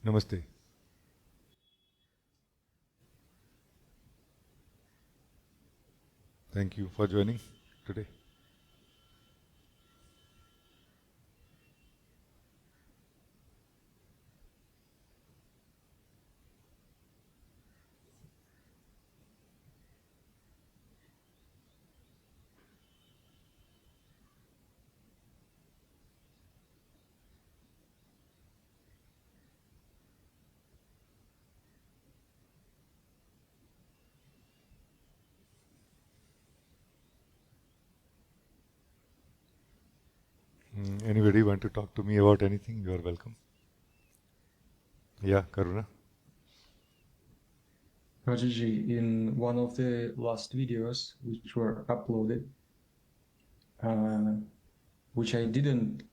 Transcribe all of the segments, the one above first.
Namaste. Thank you for joining today. Anybody want to talk to me about anything? You are welcome. Yeah, Karuna. Rajee, in one of the last videos which were uploaded, which I didn't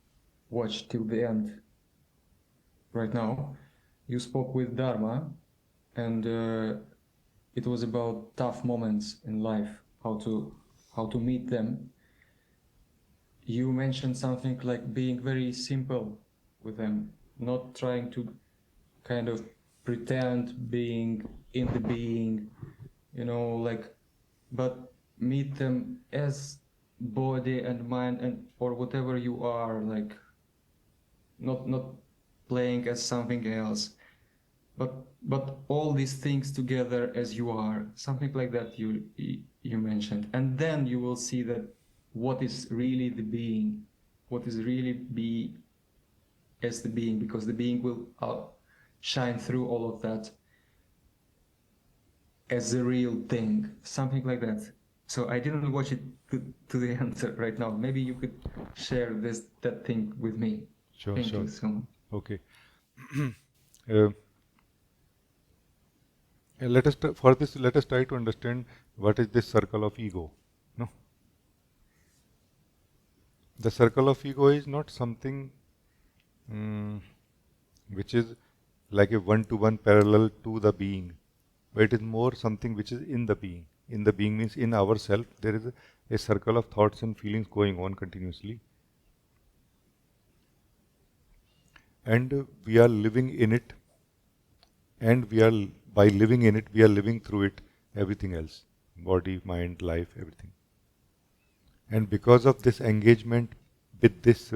watch till the end right now, you spoke with Dharma, and it was about tough moments in life, how to meet them. You mentioned something like being very simple with them, not trying to kind of pretend being in the being, but meet them as body and mind and or whatever you are, like not playing as something else, but all these things together as you are, something like that you mentioned. And then you will see that what is really the being, what is really be as the being, because the being will shine through all of that as the real thing, something like that. So I didn't watch it to the end right now. Maybe you could share that thing with me. Sure, Thank sure. you so much. Okay. uh, let us for this. Let us try to understand what is this circle of ego. No, the circle of ego is not something which is like a one-to-one parallel to the being, but it is more something which is in the being. In the being means in ourself. There is a circle of thoughts and feelings going on continuously, and we are living in it, and we are by living in it, we are living through it everything else, body, mind, life, everything. And because of this engagement with this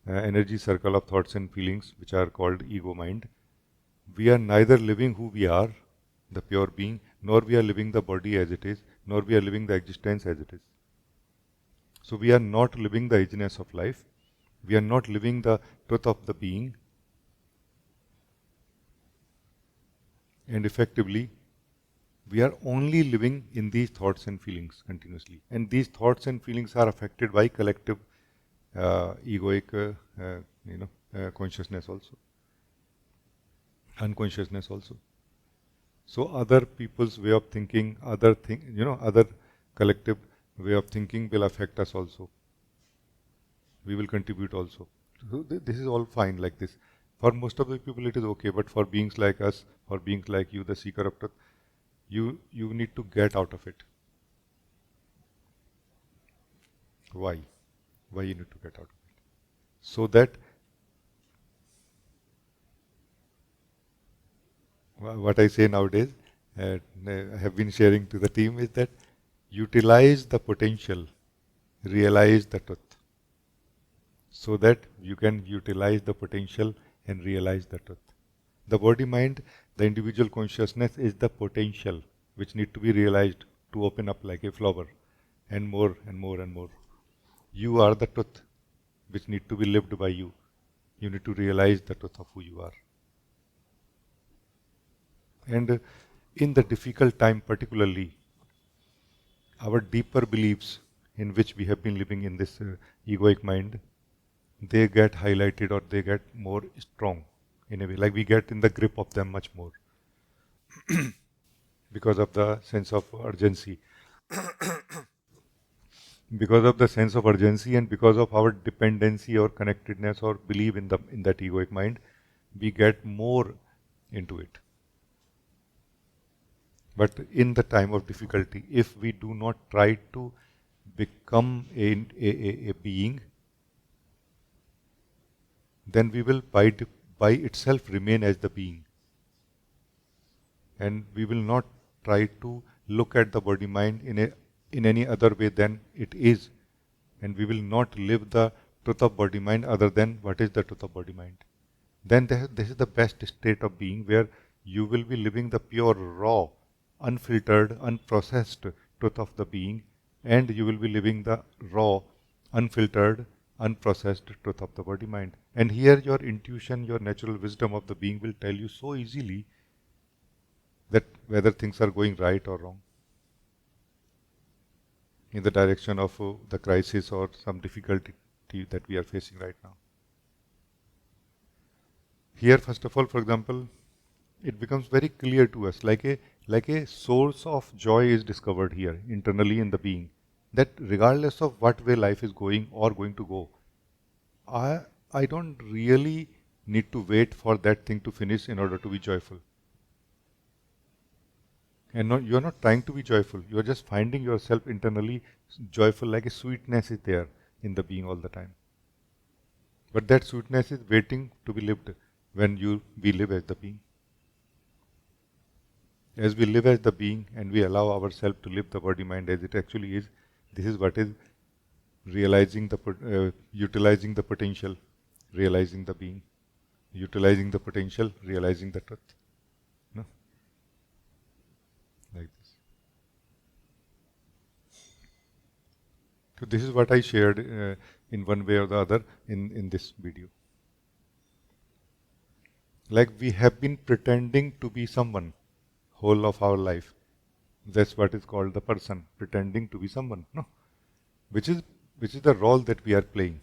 energy circle of thoughts and feelings, which are called ego mind, we are neither living who we are, the pure being, nor we are living the body as it is, nor we are living the existence as it is. So we are not living the edginess of life. We are not living the truth of the being. And effectively, we are only living in these thoughts and feelings continuously. And these thoughts and feelings are affected by collective egoic consciousness also, unconsciousness also. So other people's way of thinking, other collective way of thinking will affect us also. We will contribute also. So this is all fine like this. For most of the people it is okay, but for beings like us, for beings like you, the seeker of truth, you need to get out of it. Why? Why you need to get out of it? So that what I say nowadays, I have been sharing to the team, is that utilize the potential, realize the truth, so that you can utilize the potential and realize the truth. The body mind, the individual consciousness is the potential which need to be realized to open up like a flower, and more and more and more. You are the truth which need to be lived by you. You need to realize the truth of who you are. And in the difficult time particularly, our deeper beliefs in which we have been living in this egoic mind, they get highlighted or they get more strong in a way, like we get in the grip of them much more because of the sense of urgency. Because of the sense of urgency and because of our dependency or connectedness or belief in that egoic mind, we get more into it. But in the time of difficulty, if we do not try to become a being, then we will by itself remain as the being. And we will not try to look at the body mind in any other way than it is. And we will not live the truth of body mind other than what is the truth of body mind. Then this is the best state of being, where you will be living the pure, raw, unfiltered, unprocessed truth of the being, and you will be living the raw, unfiltered, unprocessed truth of the body mind. And here your intuition, your natural wisdom of the being will tell you so easily that whether things are going right or wrong, in the direction of the crisis or some difficulty that we are facing right now. Here, first of all, for example, it becomes very clear to us, like a source of joy is discovered here internally in the being, that regardless of what way life is going or going to go, I don't really need to wait for that thing to finish in order to be joyful. And you're not trying to be joyful. You're just finding yourself internally joyful, like a sweetness is there in the being all the time. But that sweetness is waiting to be lived when we live as the being. As we live as the being and we allow ourselves to live the body mind as it actually is, this is what is realizing utilizing the potential, realizing the being, utilizing the potential, realizing the truth. No? Like this. So this is what I shared in one way or the other in this video. Like we have been pretending to be someone whole of our life. That's what is called the person, pretending to be someone. No, which is the role that we are playing.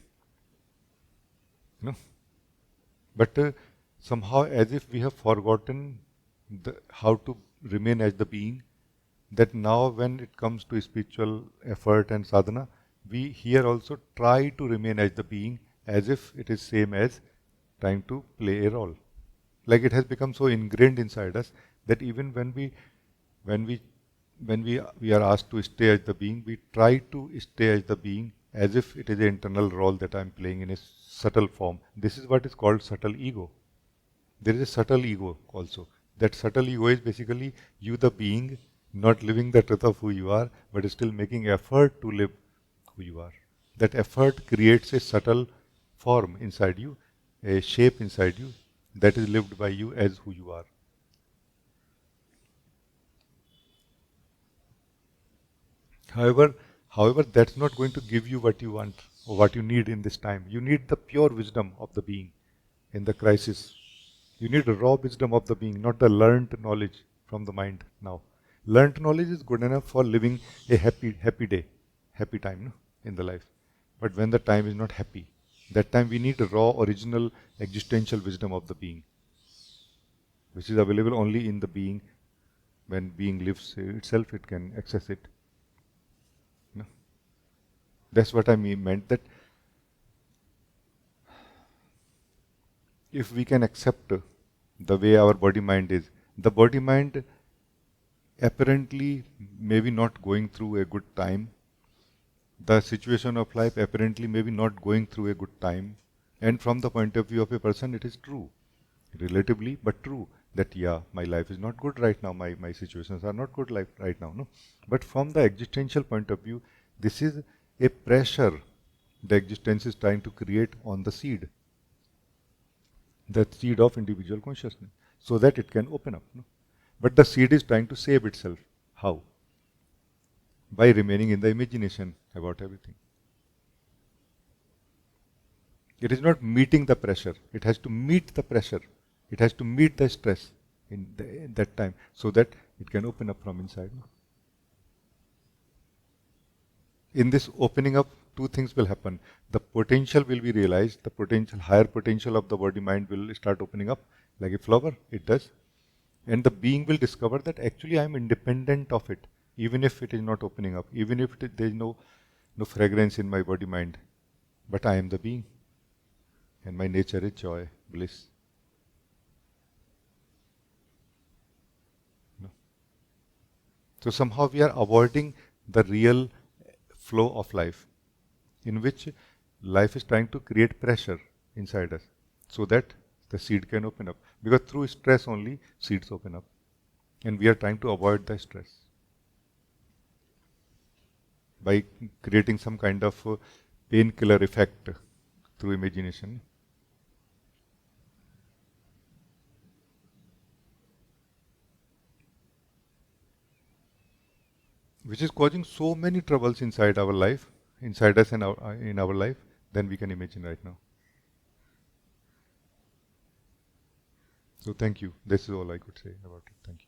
No, but somehow as if we have forgotten how to remain as the being. That now when it comes to spiritual effort and sadhana, we here also try to remain as the being, as if it is same as trying to play a role. Like it has become so ingrained inside us that even when we are asked to stay as the being, we try to stay as the being as if it is an internal role that I am playing in a subtle form. This is what is called subtle ego. There is a subtle ego also. That subtle ego is basically you, the being, not living the truth of who you are, but still making effort to live who you are. That effort creates a subtle form inside you, a shape inside you that is lived by you as who you are. However, that's not going to give you what you want or what you need in this time. You need the pure wisdom of the being in the crisis. You need the raw wisdom of the being, not the learned knowledge from the mind now. Learned knowledge is good enough for living a happy day, happy time, no, in the life. But when the time is not happy, that time we need a raw, original, existential wisdom of the being, which is available only in the being. When being lives itself, it can access it. No? That's what I meant, that if we can accept the way our body mind is, the body mind apparently maybe not going through a good time, the situation of life apparently maybe not going through a good time, and from the point of view of a person it is true, relatively but true, that yeah, my life is not good right now, my situations are not good right now, no. But from the existential point of view, this is a pressure the existence is trying to create on the seed of individual consciousness, so that it can open up, no? But the seed is trying to save itself. How? By remaining in the imagination about everything. It is not meeting the pressure. It has to meet the pressure. It has to meet the stress in that time, so that it can open up from inside. In this opening up, two things will happen. The potential will be realized. The potential, higher potential of the body mind will start opening up like a flower. It does. And the being will discover that actually I am independent of it, even if it is not opening up, even if there is no fragrance in my body mind. But I am the being. And my nature is joy, bliss. No? So somehow we are avoiding the real flow of life, in which life is trying to create pressure inside us, so that the seed can open up. Because through stress only, seeds open up. And we are trying to avoid the stress by creating some kind of painkiller effect through imagination. Which is causing so many troubles inside our life, inside us and in our life, than we can imagine right now. So thank you. This is all I could say about it. Thank you.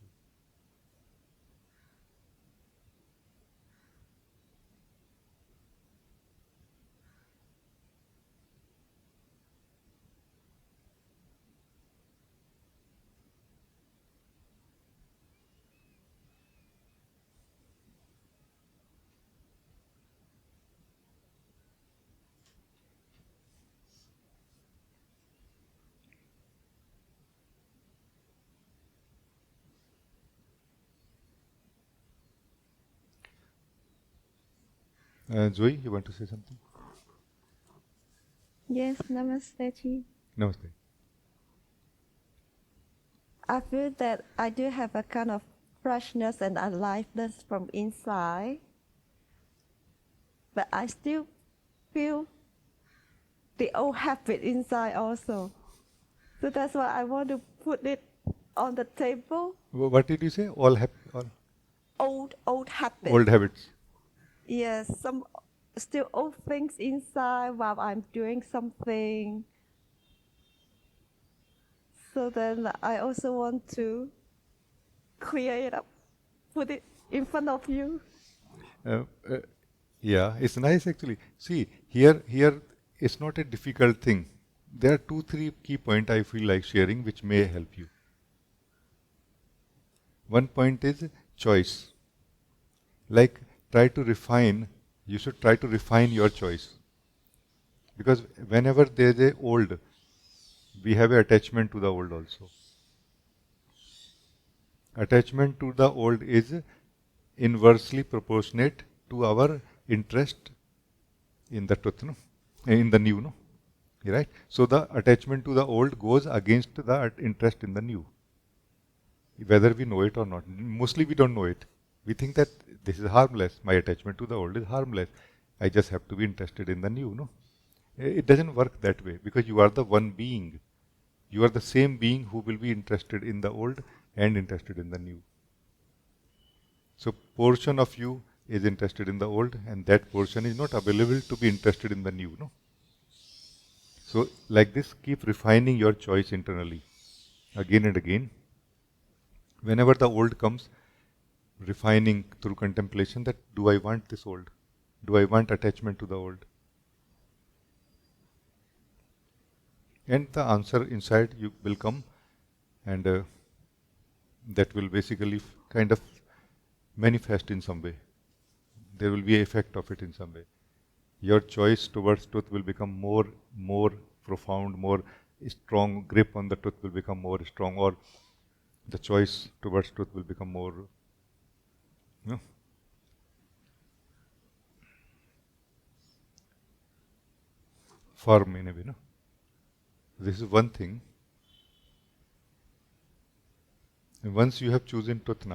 Zoe, you want to say something? Yes, namaste. Chi. Namaste. I feel that I do have a kind of freshness and aliveness from inside, but I still feel the old habit inside also. So that's why I want to put it on the table. What did you say? All Old habits. old habits. Yes, some still old things inside while I'm doing something. So then I also want to clear it up, put it in front of you. Uh, uh, yeah, it's nice actually. See, here it's not a difficult thing. There are 2, 3 key points I feel like sharing which may help you. One point is choice. Like try to refine, you should try to refine your choice. Because whenever there is a old, we have a attachment to the old also. Attachment to the old is inversely proportionate to our interest in the truth, no? In the new, no? Right? So the attachment to the old goes against the interest in the new, whether we know it or not. Mostly we don't know it. We think that this is harmless. My attachment to the old is harmless. I just have to be interested in the new, no? It doesn't work that way because you are the one being. You are the same being who will be interested in the old and interested in the new. So portion of you is interested in the old and that portion is not available to be interested in the new, no? So like this, keep refining your choice internally again and again. Whenever the old comes, refining through contemplation that do I want this old? Do I want attachment to the old? And the answer inside you will come and that will basically kind of manifest in some way. There will be an effect of it in some way. Your choice towards truth will become more profound, more strong grip on the truth will become more strong, or the choice towards truth will become more, you know, firm in a way. No? This is one thing. And once you have chosen truth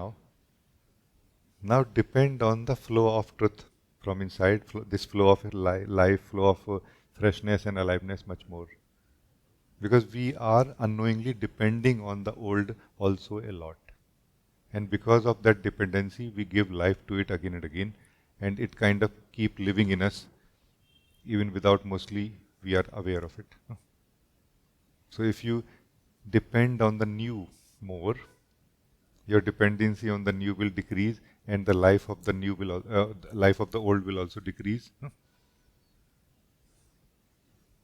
now depend on the flow of truth from inside, this flow of life, flow of freshness and aliveness much more. Because we are unknowingly depending on the old also a lot. And because of that dependency, we give life to it again and again, and it kind of keep living in us, even without mostly we are aware of it. So if you depend on the new more, your dependency on the new will decrease, and the life of the new will, life of the old will also decrease,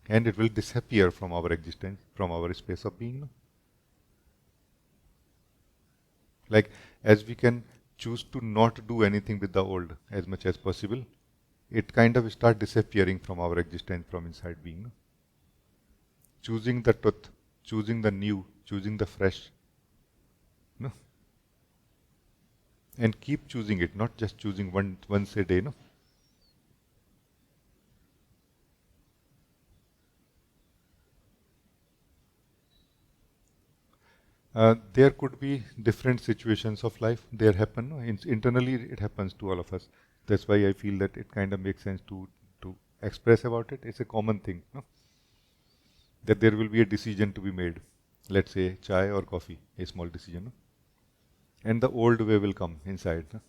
and it will disappear from our existence, from our space of being. Like as we can choose to not do anything with the old as much as possible, it kind of start disappearing from our existence from inside being. Choosing the truth, choosing the new, choosing the fresh, no? And keep choosing it, not just choosing once a day, no? There could be different situations of life. There happen, no? Internally it happens to all of us. That's why I feel that it kind of makes sense to express about it. It's a common thing, no? That there will be a decision to be made. Let's say chai or coffee, a small decision, no? And the old way will come inside, no?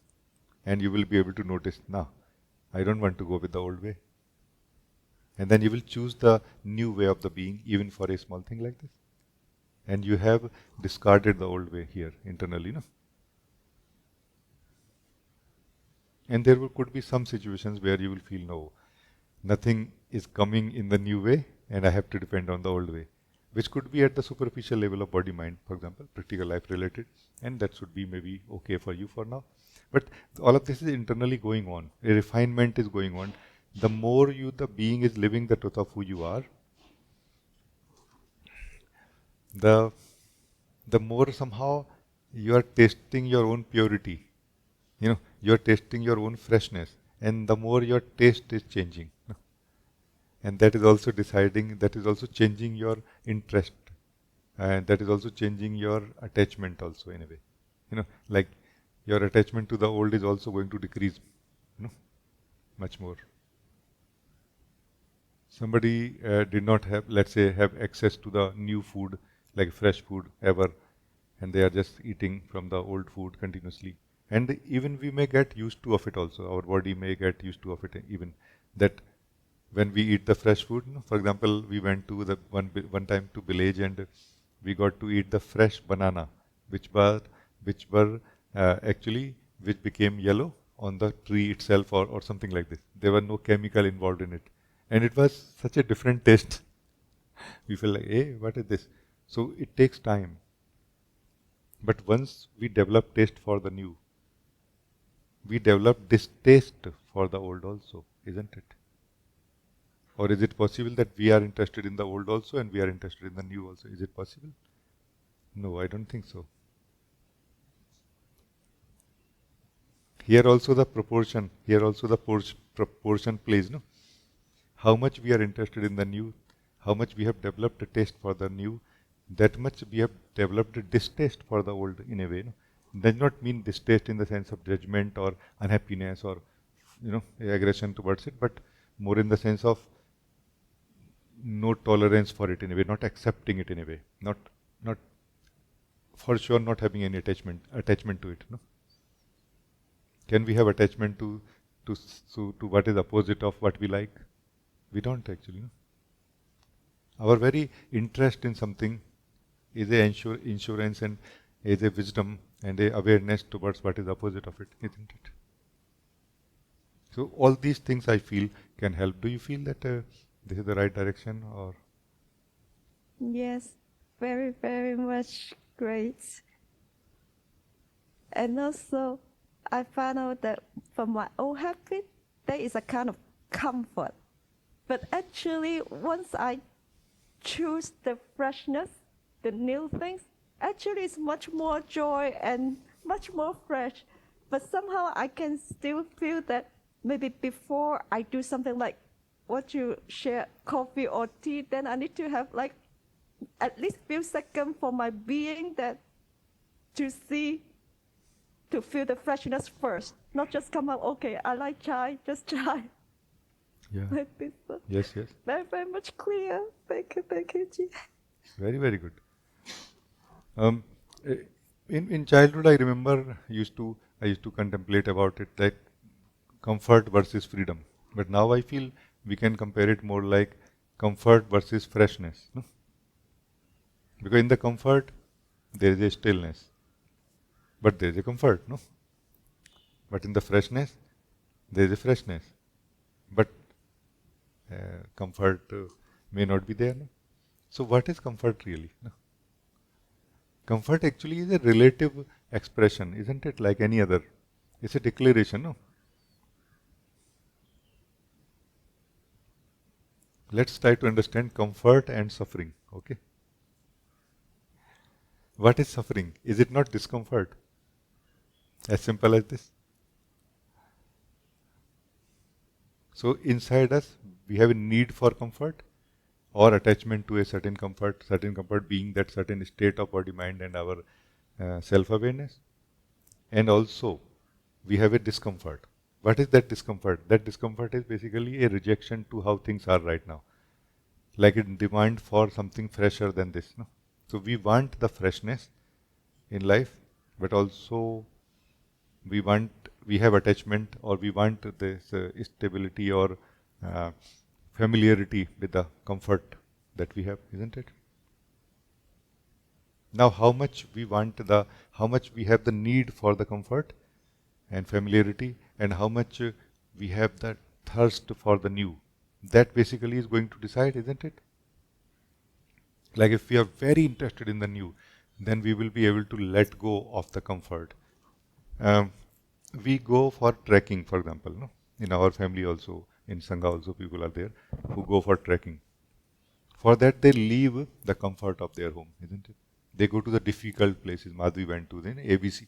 And you will be able to notice, nah, I don't want to go with the old way. And then you will choose the new way of the being, even for a small thing like this. And you have discarded the old way here internally, no? And there could be some situations where you will feel, no, nothing is coming in the new way, and I have to depend on the old way, which could be at the superficial level of body mind, for example, practical life related, and that should be maybe okay for you for now. But all of this is internally going on. A refinement is going on. The more the being is living the truth of who you are, the more somehow you are tasting your own purity. You are tasting your own freshness, and the more your taste is changing, and that is also that is also changing your interest, and that is also changing your attachment also in a way. Like your attachment to the old is also going to decrease, much more. Somebody did not have, let's say, have access to the new food, like fresh food ever, and they are just eating from the old food continuously. And even we may get used to of it also. Our body may get used to of it even. That when we eat the fresh food, for example, we went to the one time to village and we got to eat the fresh banana, which were actually which became yellow on the tree itself or something like this. There were no chemical involved in it. And it was such a different taste. We feel like, hey, what is this? So it takes time. But once we develop taste for the new, we develop distaste for the old also, isn't it? Or is it possible that we are interested in the old also and we are interested in the new also? Is it possible? No, I don't think so. Here also the proportion plays, no? How much we are interested in the new, how much we have developed a taste for the new, that much we have developed a distaste for the old in a way. No? Does not mean distaste in the sense of judgment or unhappiness or aggression towards it, but more in the sense of no tolerance for it in a way, not accepting it in a way, not for sure not having any attachment to it. No? Can we have attachment to what is opposite of what we like? We don't actually. No? Our very interest in something is a insurance and is a wisdom and a awareness towards what is opposite of it, isn't it? So all these things I feel can help. Do you feel that this is the right direction or? Yes, very, very much great. And also, I found out that from my old habit, there is a kind of comfort. But actually, once I choose the freshness, the new things, actually it's much more joy and much more fresh. But somehow I can still feel that maybe before I do something like what you share, coffee or tea, then I need to have like at least few seconds for my being that to feel the freshness first, not just come out, okay, I like chai, just chai. Yeah. Like this. Yes. Very, very much clear. Thank you, Ji. Very, very good. Eh, in childhood, I remember I used to contemplate about it, like comfort versus freedom. But now I feel we can compare it more like comfort versus freshness. No? Because in the comfort, there is a stillness. But there is a comfort, no? But in the freshness, there is a freshness. But comfort may not be there. No? So what is comfort really? No? Comfort actually is a relative expression, isn't it? Like any other. It's a declaration, no? Let's try to understand comfort and suffering, okay? What is suffering? Is it not discomfort? As simple as this. So inside us, we have a need for comfort, or attachment to a certain comfort being that certain state of body, mind and our self-awareness. And also, we have a discomfort. What is that discomfort? That discomfort is basically a rejection to how things are right now. Like a demand for something fresher than this. No? So we want the freshness in life, but also we have attachment, or we want this stability or uh, familiarity with the comfort that we have, isn't it? Now, how much we have the need for the comfort and familiarity, and how much we have the thirst for the new. That basically is going to decide, isn't it? Like if we are very interested in the new, then we will be able to let go of the comfort. Um, we go for trekking, for example, no? In our family also, in Sangha also, people are there who go for trekking. For that, they leave the comfort of their home, isn't it? They go to the difficult places. Madhvi went to then ABC,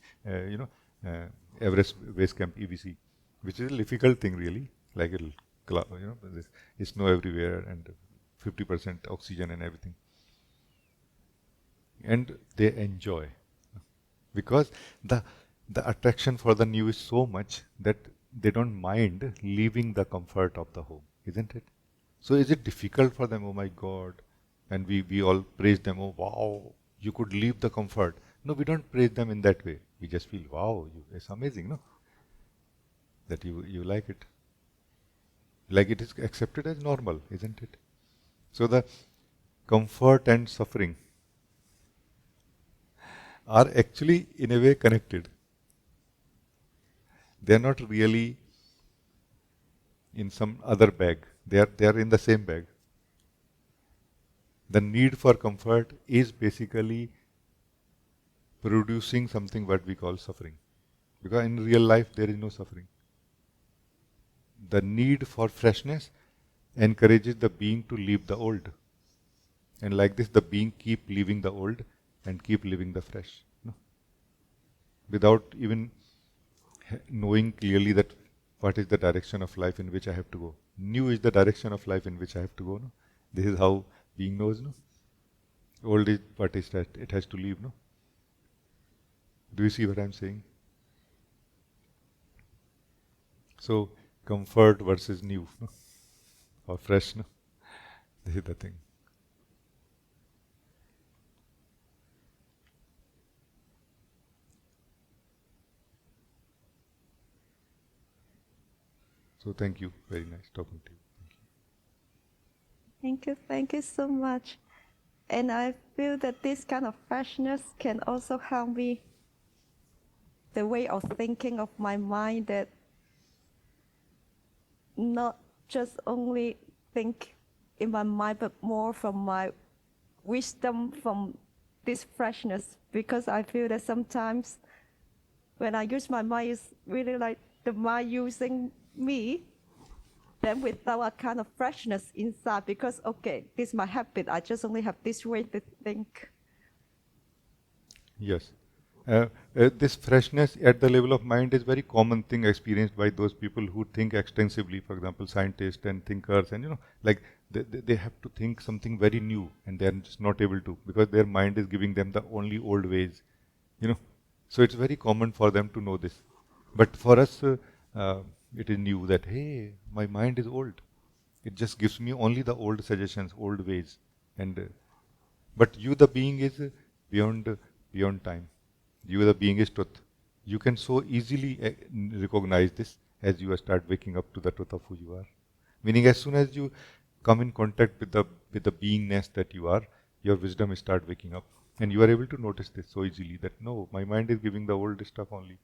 Everest Base Camp (EBC), which is a difficult thing really. Like it'll, there's snow everywhere and 50% oxygen and everything, and they enjoy because the attraction for the new is so much that they don't mind leaving the comfort of the home, isn't it? So is it difficult for them? Oh my God. And we all praise them. Oh wow, you could leave the comfort. No, we don't praise them in that way. We just feel, wow, it's amazing, no? That you like it. Like it is accepted as normal, isn't it? So the comfort and suffering are actually in a way connected. They are not really in some other bag. They are in the same bag. The need for comfort is basically producing something what we call suffering. Because in real life there is no suffering. The need for freshness encourages the being to leave the old. And like this the being keep leaving the old and keep living the fresh. No? Without even knowing clearly that what is the direction of life in which I have to go. New is the direction of life in which I have to go. No? This is how being knows. No? Old is what is that it has to leave. No? Do you see what I'm saying? So comfort versus new, no? Or fresh. No? This is the thing. So thank you. Very nice talking to you. Thank you so much. And I feel that this kind of freshness can also help me, the way of thinking of my mind, that not just only think in my mind, but more from my wisdom from this freshness. Because I feel that sometimes when I use my mind, it's really like the mind using me, then without a kind of freshness inside, because, okay, this is my habit. I just only have this way to think. Yes. This freshness at the level of mind is very common thing experienced by those people who think extensively, for example, scientists and thinkers, and like they have to think something very new and they are just not able to because their mind is giving them the only old ways, So it's very common for them to know this. But for us, it is new that, hey, my mind is old. It just gives me only the old suggestions, old ways. But you, the being, is beyond time. You, the being, is truth. You can so easily recognize this as you start waking up to the truth of who you are. Meaning, as soon as you come in contact with the beingness that you are, your wisdom start waking up, and you are able to notice this so easily that no, my mind is giving the old stuff only,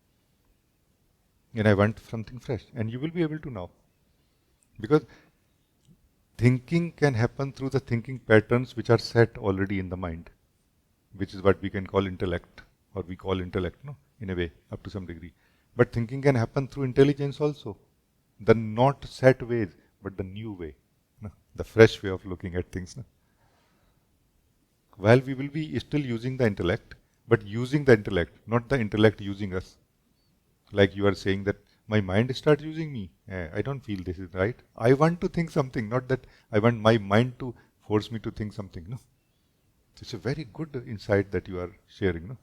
and I want something fresh. And you will be able to now, because thinking can happen through the thinking patterns which are set already in the mind, which is what we can call intellect, or we call intellect, no, in a way, up to some degree. But thinking can happen through intelligence also, the not set ways, but the new way, no, the fresh way of looking at things. No. While we will be still using the intellect, but using the intellect, not the intellect using us. Like you are saying that my mind starts using me. I don't feel this is right. I want to think something, not that I want my mind to force me to think something. No, it's a very good insight that you are sharing. No,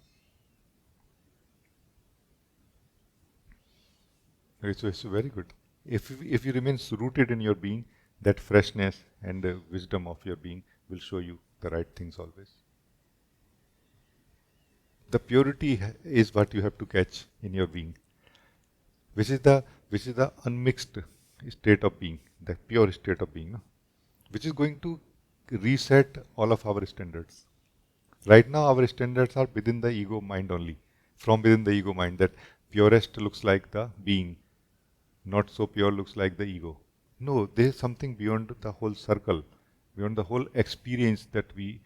it's very good. If you remain rooted in your being, that freshness and wisdom of your being will show you the right things always. The purity is what you have to catch in your being, which is the unmixed state of being, the pure state of being, no? Which is going to reset all of our standards. Right now, our standards are within the ego mind only, from within the ego mind. That purest looks like the being, not so pure looks like the ego. No, there is something beyond the whole circle, beyond the whole experience that we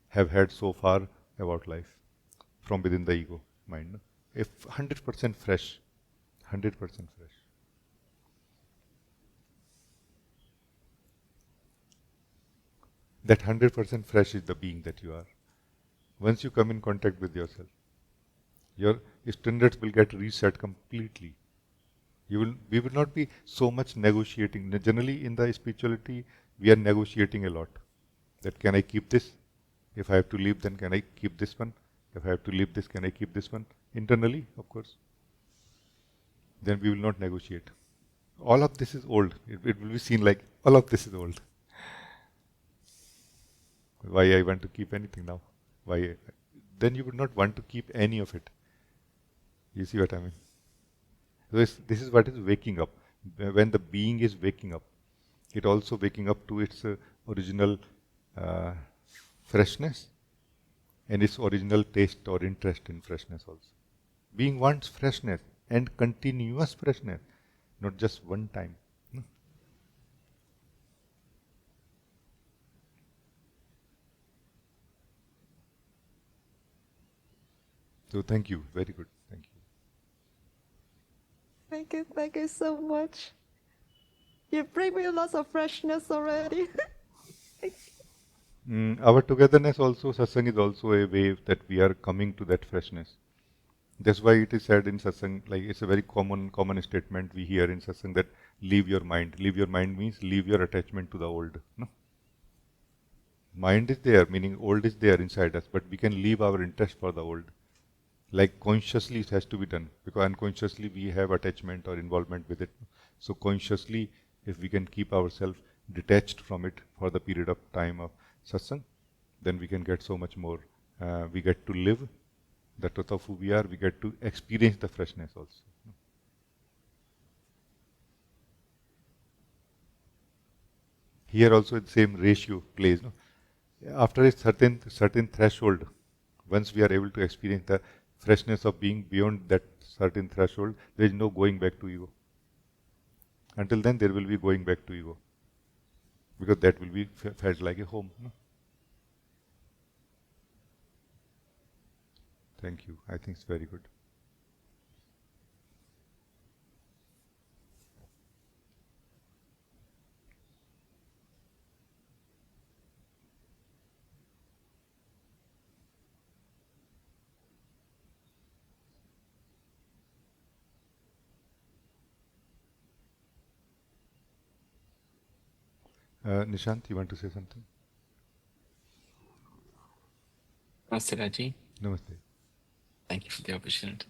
have had so far about life, from within the ego mind. No? If 100% fresh, 100% fresh. That 100% fresh is the being that you are. Once you come in contact with yourself, your standards will get reset completely. We will not be so much negotiating. Generally, in the spirituality, we are negotiating a lot. That can I keep this? If I have to leave, then can I keep this one? If I have to leave this, can I keep this one? Internally, of course. Then we will not negotiate. All of this is old. It will be seen like all of this is old. Why I want to keep anything now? Why? Then you would not want to keep any of it. You see what I mean? This is what is waking up. When the being is waking up, it also waking up to its original uh, freshness and its original taste or interest in freshness also. Being wants freshness and continuous freshness, not just one time. No? So thank you. Very good. Thank you. Thank you so much. You bring me lots of freshness already. Our togetherness also, satsang is also a way that we are coming to that freshness. That's why it is said in satsang, like it's a very common statement we hear in satsang that leave your mind. Leave your mind means leave your attachment to the old. No? Mind is there, meaning old is there inside us, but we can leave our interest for the old. Like consciously it has to be done, because unconsciously we have attachment or involvement with it. So consciously, if we can keep ourselves detached from it for the period of time of satsang, then we can get so much more. We get to live the truth of who we are. We get to experience the freshness also. Here also the same ratio plays. No? After a certain threshold, once we are able to experience the freshness of being beyond that certain threshold, there is no going back to ego. Until then, there will be going back to ego, because that will be felt like a home. No? Thank you. I think it's very good. Nishant, you want to say something? Namaste, Rajee. Namaste. Thank you for the opportunity.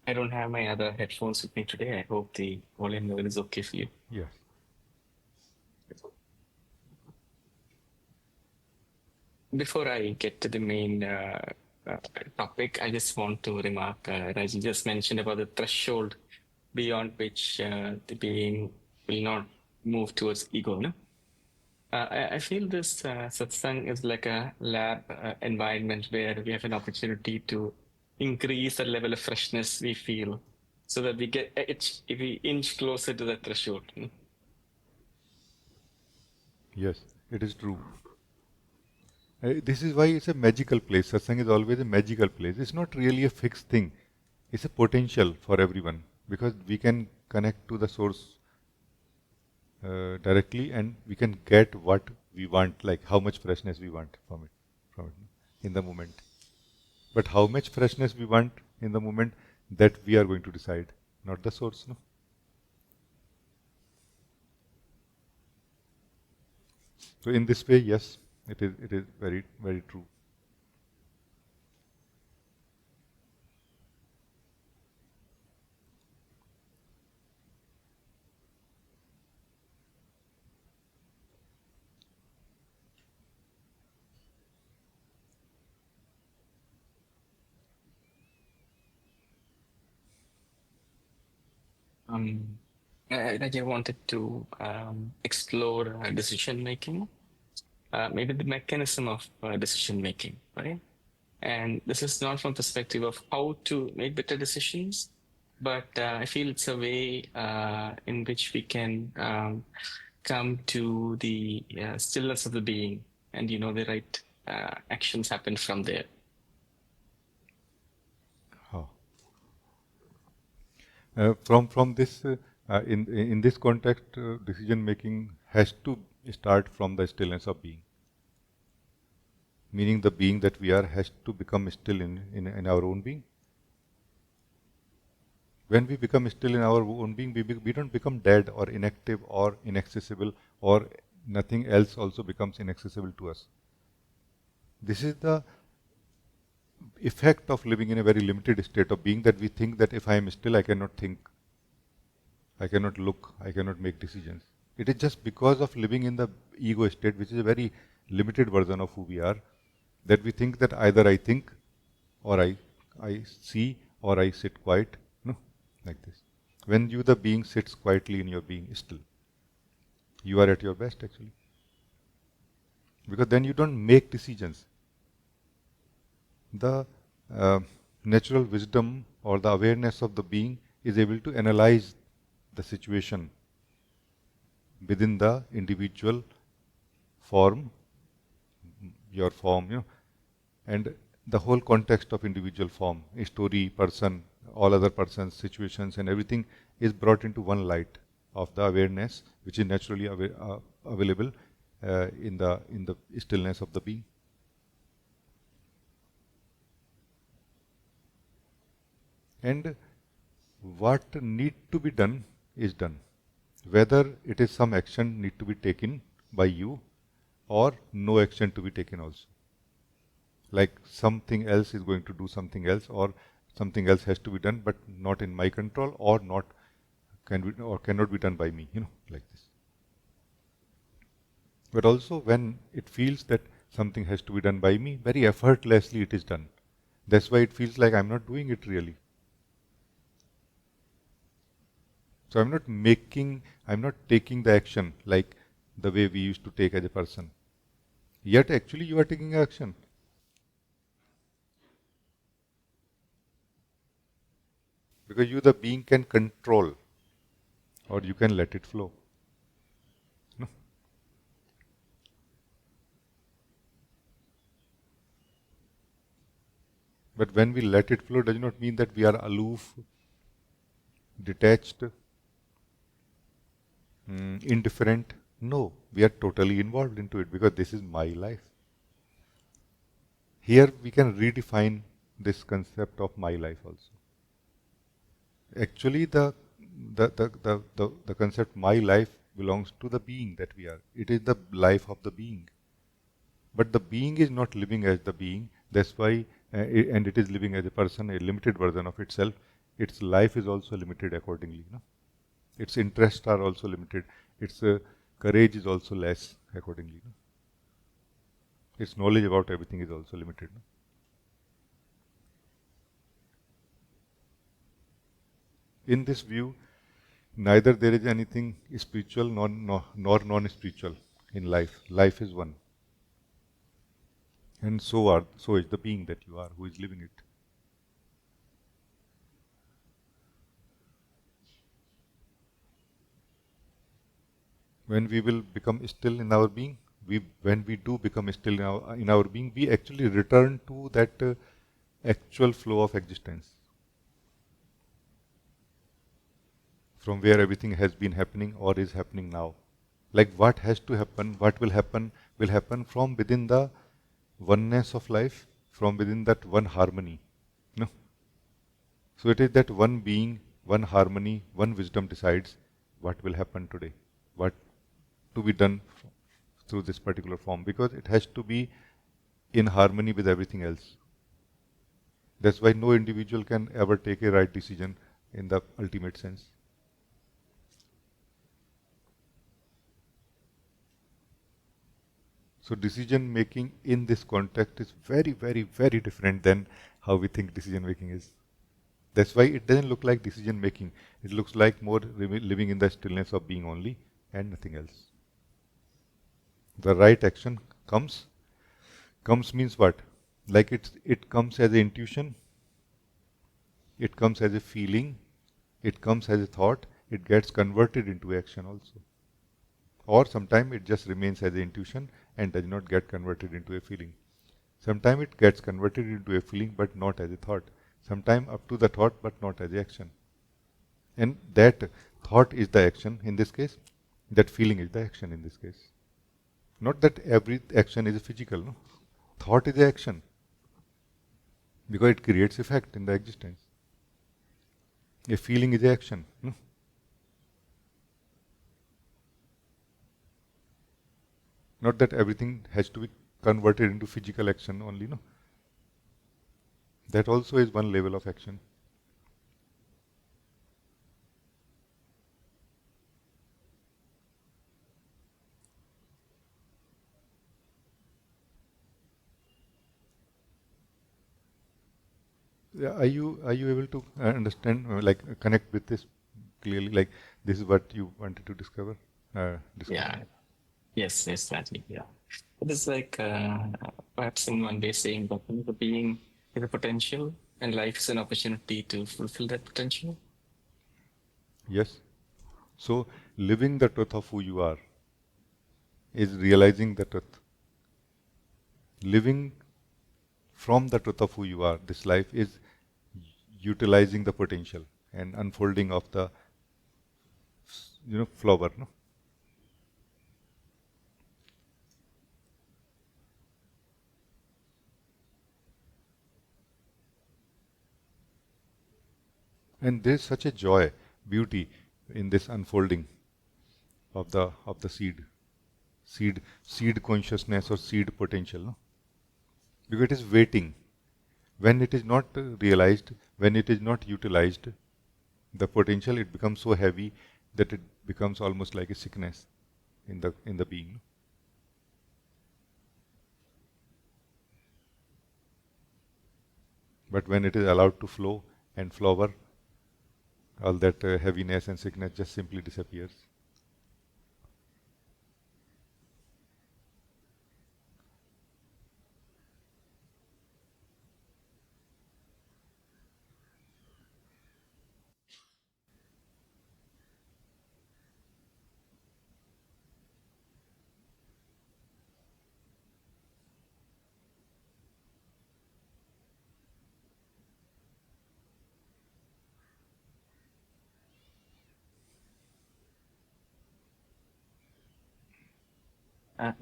I don't have my other headphones with me today. I hope the volume level is okay for you. Yes. Before I get to the main topic, I just want to remark, Rajee just mentioned about the threshold beyond which the being will not move towards ego. No? I feel this satsang is like a lab environment where we have an opportunity to increase the level of freshness we feel, so that we get if we inch closer to the threshold. No? Yes, it is true. This is why it's a magical place. Satsang is always a magical place. It's not really a fixed thing. It's a potential for everyone, because we can connect to the source directly, and we can get what we want, like how much freshness we want from it in the moment. But how much freshness we want in the moment, that we are going to decide, not the source. No. So in this way, yes, it is very, very true. Um, I wanted to explore decision making, maybe the mechanism of decision making, right? And this is not from perspective of how to make better decisions, but I feel it's a way in which we can come to the stillness of the being, and the right actions happen from there. Huh. From this in this context, decision making has to start from the stillness of being. Meaning the being that we are has to become still in our own being. When we become still in our own being, we don't become dead or inactive or inaccessible, or nothing else also becomes inaccessible to us. This is the effect of living in a very limited state of being, that we think that if I am still, I cannot think, I cannot look, I cannot make decisions. It is just because of living in the ego state, which is a very limited version of who we are, that we think that either I think, or I see, or I sit quiet. No, like this. When you, the being, sits quietly in your being still, you are at your best actually. Because then you don't make decisions. The natural wisdom or the awareness of the being is able to analyze the situation within the individual form, your form, and the whole context of individual form, a story, person, all other persons, situations, and everything is brought into one light of the awareness, which is naturally available in the stillness of the being. And what need to be done is done. Whether it is some action need to be taken by you, or no action to be taken also. Like something else is going to do something else, or something else has to be done, but not in my control, or not cannot be done by me, like this. But also when it feels that something has to be done by me, very effortlessly it is done. That's why it feels like I'm not doing it really. So I'm not taking the action like the way we used to take as a person. Yet actually you are taking action. Because you, the being, can control, or you can let it flow. No? But when we let it flow, does not mean that we are aloof, detached, indifferent. No, we are totally involved into it because this is my life. Here we can redefine this concept of my life also. Actually, the concept my life belongs to the being that we are. It is the life of the being. But the being is not living as the being. That's why, and it is living as a person, a limited version of itself. Its life is also limited accordingly. Its interests are also limited. Its courage is also less accordingly. Its knowledge about everything is also limited. In this view, neither there is anything spiritual nor non-spiritual in life. Life is one. And so is the being that you are, who is living it. When we will become still in our being, when we do become still in our being, we actually return to that actual flow of existence, from where everything has been happening or is happening now. Like what has to happen, what will happen from within the oneness of life, from within that one harmony. No? So it is that one being, one harmony, one wisdom decides what will happen today, what to be done through this particular form, because it has to be in harmony with everything else. That's why no individual can ever take a right decision in the ultimate sense. So decision making in this context is very, very, very different than how we think decision making is. That's why it doesn't look like decision making. It looks like more living in the stillness of being only and nothing else. The right action comes. Comes means what? Like it comes as an intuition, it comes as a feeling, it comes as a thought, it gets converted into action also. Or sometimes it just remains as an intuition and does not get converted into a feeling. Sometimes it gets converted into a feeling but not as a thought. Sometimes up to the thought but not as action. And that thought is the action in this case, that feeling is the action in this case. Not that every action is physical, no. Thought is the action because it creates effect in the existence. A feeling is the action, no. Not that everything has to be converted into physical action only, no. That also is one level of action. Are you able to understand, like connect with this clearly? Like this is what you wanted to discover? Discover. Yeah. Yes, Rajee. Yeah. It is like perhaps in one way saying that the being is a potential and life is an opportunity to fulfill that potential. Yes. So living the truth of who you are is realizing the truth. Living from the truth of who you are, this life is utilizing the potential and unfolding of the flower, no. And there's such a joy, beauty in this unfolding of the seed consciousness or seed potential, no? Because it is waiting. When it is not realized, when it is not utilized, the potential, it becomes so heavy that it becomes almost like a sickness in the being. But when it is allowed to flow and flower, all that heaviness and sickness just simply disappears.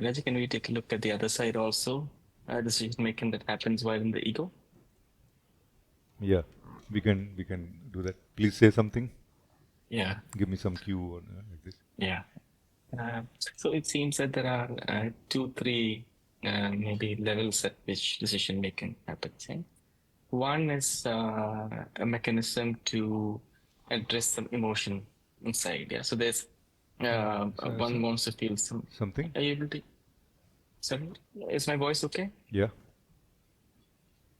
Rajee, can we take a look at the other side also? Decision making that happens while in the ego. Yeah, we can do that. Please say something. Yeah. Give me some cue or like this. Yeah. So it seems that there are two, three maybe levels at which decision making happens. Eh? One is a mechanism to address some emotion inside. Yeah. So there's one wants to feel something. Are you able to? Sorry, is my voice okay? Yeah.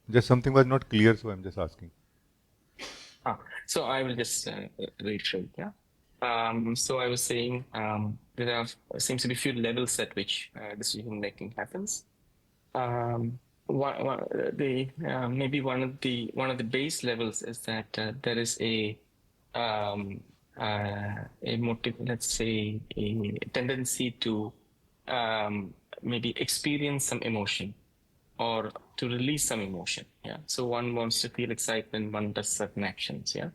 Just something was not clear, so I'm just asking. So I will just reiterate. Yeah. So I was saying there are seems to be few levels at which decision making happens. Maybe one of the base levels is that there is a motive, let's say a tendency to maybe experience some emotion or to release some emotion. Yeah. So one wants to feel excitement, one does certain actions. Yeah.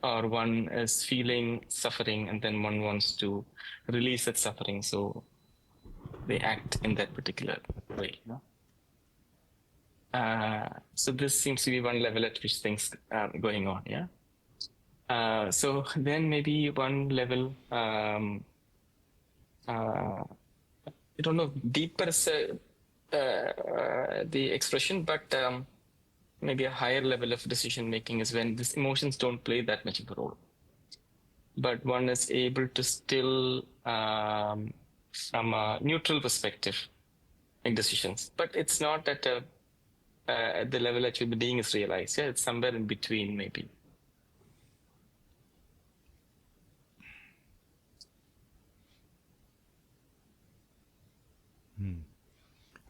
Or one is feeling suffering and then one wants to release that suffering. So they act in that particular way. You know? So this seems to be one level at which things are going on, yeah. So then maybe one level I don't know, deeper the expression, but maybe a higher level of decision making is when these emotions don't play that much of a role, but one is able to still, from a neutral perspective, make decisions. But it's not at the level at which the being is realized. Yeah, it's somewhere in between, maybe.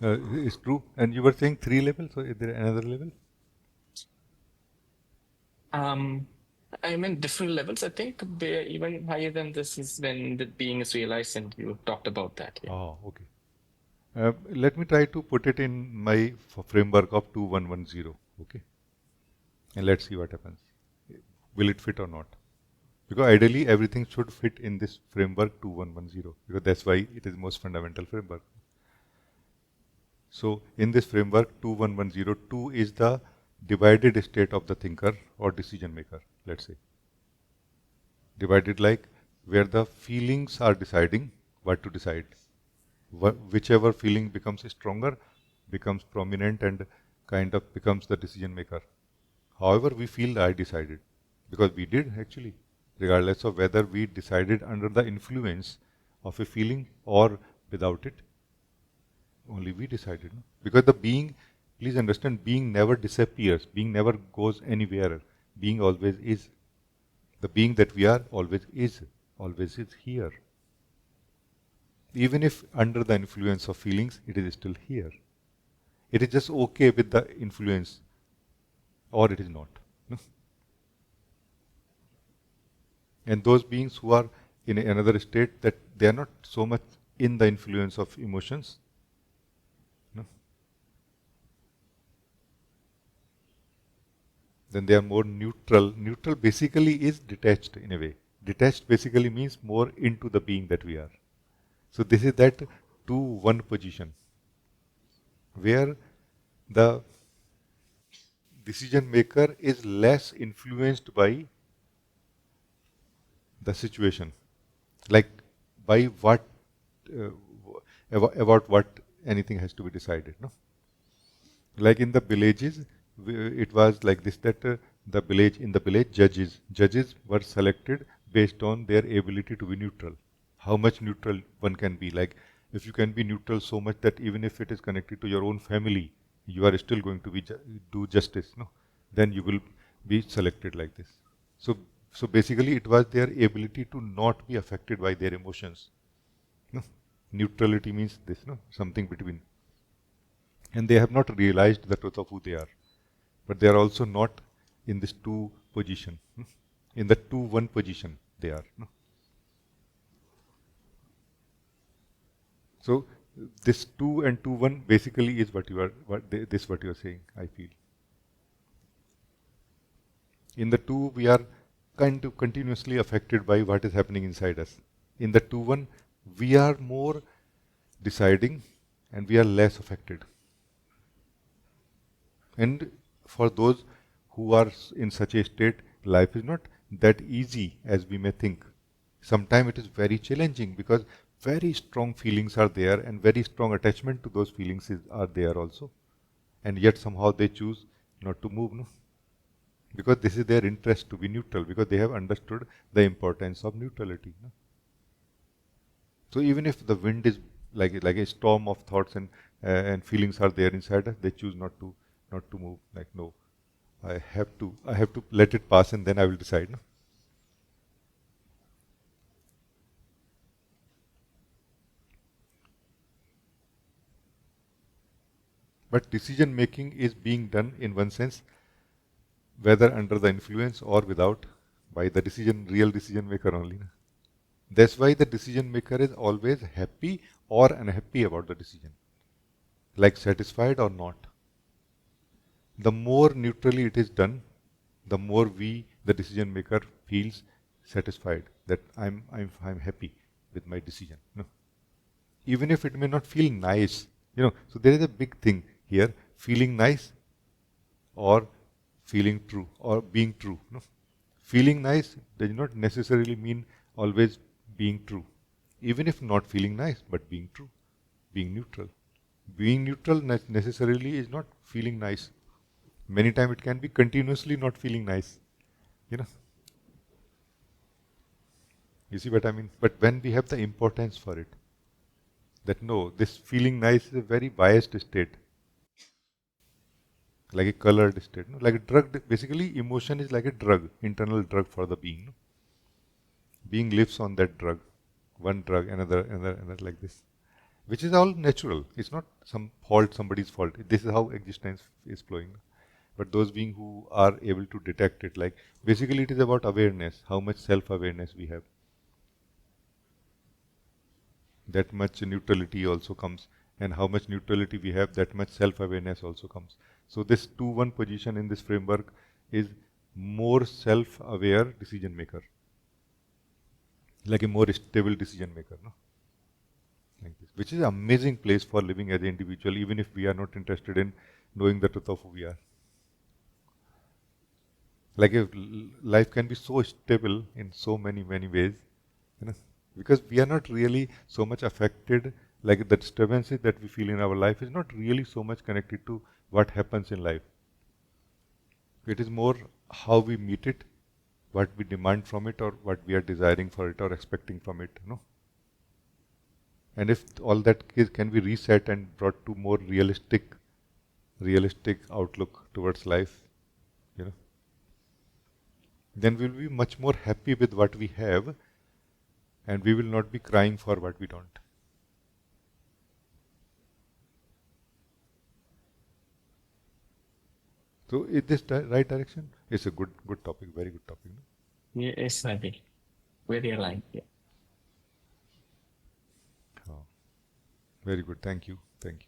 It's true. And you were saying 3 levels, so is there another level? I mean, different levels. I think even higher than this is when the being is realized, and you talked about that. Yeah. Oh, okay. Let me try to put it in my framework of 2110, okay? And let's see what happens. Will it fit or not? Because ideally everything should fit in this framework 2110, because that's why it is most fundamental framework. So in this framework 2110, 2 is the divided state of the thinker or decision maker, let's say. Divided like where the feelings are deciding what to decide. Whichever feeling becomes stronger, becomes prominent and kind of becomes the decision maker. However, we feel I decided, because we did actually, regardless of whether we decided under the influence of a feeling or without it. Only we decided. No? Because the being, please understand, being never disappears, being never goes anywhere. Being always is. The being that we are always is here. Even if under the influence of feelings, it is still here. It is just okay with the influence, or it is not. No? And those beings who are in another state, that they are not so much in the influence of emotions. No? Then they are more neutral. Neutral basically is detached in a way. Detached basically means more into the being that we are. So this is that 2-1 position, where the decision maker is less influenced by the situation, like by what about what anything has to be decided. No, like in the villages, it was like this, that the village judges were selected based on their ability to be neutral. How much neutral one can be. Like if you can be neutral so much that even if it is connected to your own family, you are still going to be do justice. No, then you will be selected like this. So basically, it was their ability to not be affected by their emotions. No, neutrality means this. No, something between. And they have not realized the truth of who they are, but they are also not in this 2 position. In the 2-1 position they are. No? So this 2 and 2-1 basically is what you are, this what you are saying, I feel. In the 2 we are kind of continuously affected by what is happening inside us. In the 2-1 we are more deciding and we are less affected. And for those who are in such a state, life is not that easy as we may think. Sometimes it is very challenging because very strong feelings are there and very strong attachment to those feelings are there also. And yet somehow they choose not to move. No? Because this is their interest to be neutral, because they have understood the importance of neutrality. No? So even if the wind is like a storm of thoughts and feelings are there inside us, they choose not to move. Like, no, I have to let it pass and then I will decide. No? But decision making is being done in one sense, whether under the influence or without, by the real decision maker only. No? That's why the decision maker is always happy or unhappy about the decision, like satisfied or not. The more neutrally it is done, the more the decision maker, feels satisfied that I'm happy with my decision. No? Even if it may not feel nice, So there is a big thing here: feeling nice or feeling true or being true. No? Feeling nice does not necessarily mean always being true. Even if not feeling nice, but being true. being neutral. Being neutral necessarily is not feeling nice. Many times it can be continuously not feeling nice. You know, you see what I mean? But when we have the importance for it, that no, this feeling nice is a very biased state, like a colored state, no? Like a drug. Basically, emotion is like a drug, internal drug for the being. No? Being lives on that drug, one drug, another, like this, which is all natural. It's not some fault, somebody's fault. This is how existence is flowing. But those beings who are able to detect it, like basically it is about awareness, how much self-awareness we have. That much neutrality also comes, and how much neutrality we have, that much self-awareness also comes. So this 2-1 position in this framework is more self-aware decision maker, like a more stable decision maker, no? Like this, which is an amazing place for living as an individual, even if we are not interested in knowing the truth of who we are. Like if life can be so stable in so many ways, you know, because we are not really so much affected. Like the disturbances that we feel in our life is not really so much connected to what happens in life. It is more how we meet it, what we demand from it, or what we are desiring for it or expecting from it. No. And if all that can be reset and brought to more realistic outlook towards life, you know, then we'll be much more happy with what we have, and we will not be crying for what we don't. So is this the right direction? It's a good topic, very good topic. No? Yes, Rajee. Very aligned. Yeah. Oh, very good. Thank you. Thank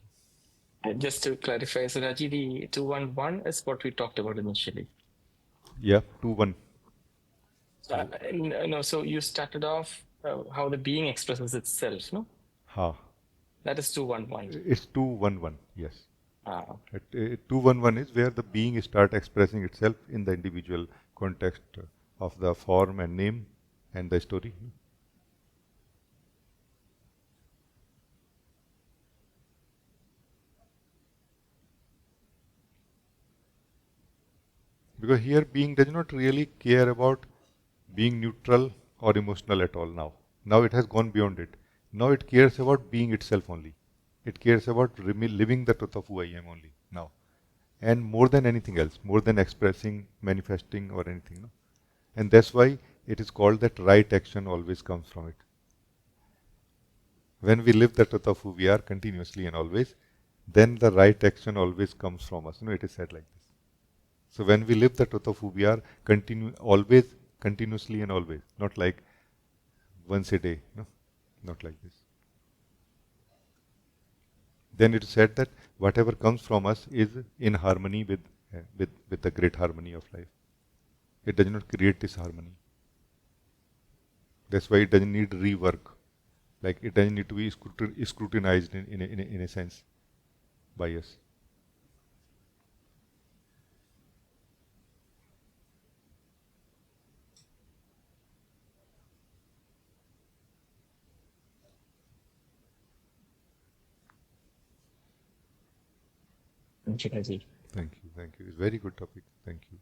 you. Just to clarify, so Rajee, the 211 is what we talked about initially. Yeah, 2-1. No, so you started off how the being expresses itself, no? Ha. That is 211. It's 2-1-1. Yes. Ah. 2-1-1 is where the being start expressing itself in the individual context of the form and name and the story. Because here being does not really care about being neutral or emotional at all now. Now it has gone beyond it. Now it cares about being itself only. It cares about living the truth of who I am only now. And more than anything else, more than expressing, manifesting or anything. No? And that's why it is called that right action always comes from it. When we live the truth of who we are continuously and always, then the right action always comes from us. It is said like this. So when we live the truth of who we are, always, continuously and always, not like once a day, no, not like this. Then it is said that whatever comes from us is in harmony with the great harmony of life. It does not create disharmony. That's why it doesn't need rework. Like it doesn't need to be scrutinized in a sense by us. Thank you, Rajee. Thank you, thank you. It's a very good topic. Thank you.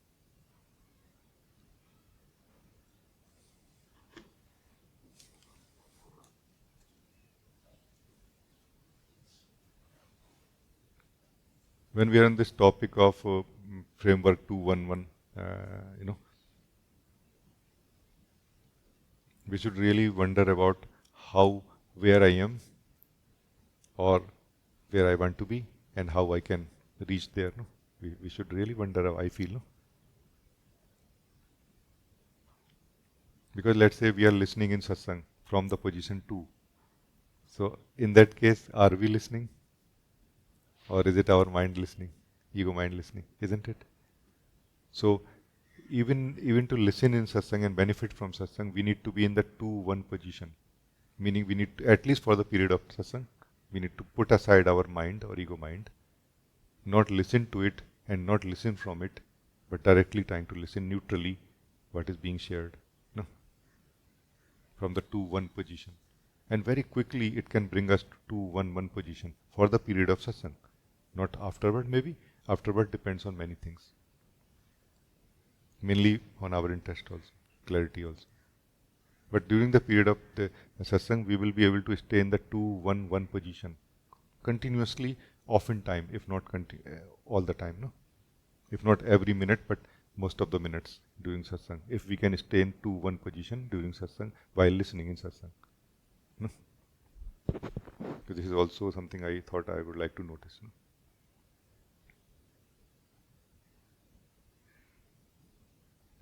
When we are on this topic of framework 2-1-1, we should really wonder about where I am or where I want to be and how I can reach there. No? We should really wonder how I feel. No? Because let's say we are listening in Satsang from the position 2. So in that case, are we listening? Or is it our mind listening? Ego mind listening, isn't it? So even to listen in Satsang and benefit from Satsang, we need to be in the 2-1 position. Meaning we need to, at least for the period of Satsang, we need to put aside our mind or ego mind, not listen to it and not listen from it, but directly trying to listen neutrally what is being shared. No? From the 2-1 position. And very quickly it can bring us to one position for the period of satsang. Not afterward, maybe. Afterward depends on many things. Mainly on our interest also, clarity also. But during the period of the satsang, we will be able to stay in the 2-1-1 position continuously, often time, if not all the time, no? If not every minute, but most of the minutes during satsang. If we can stay in 2-1 position during satsang while listening in satsang. No? So this is also something I thought I would like to notice. No?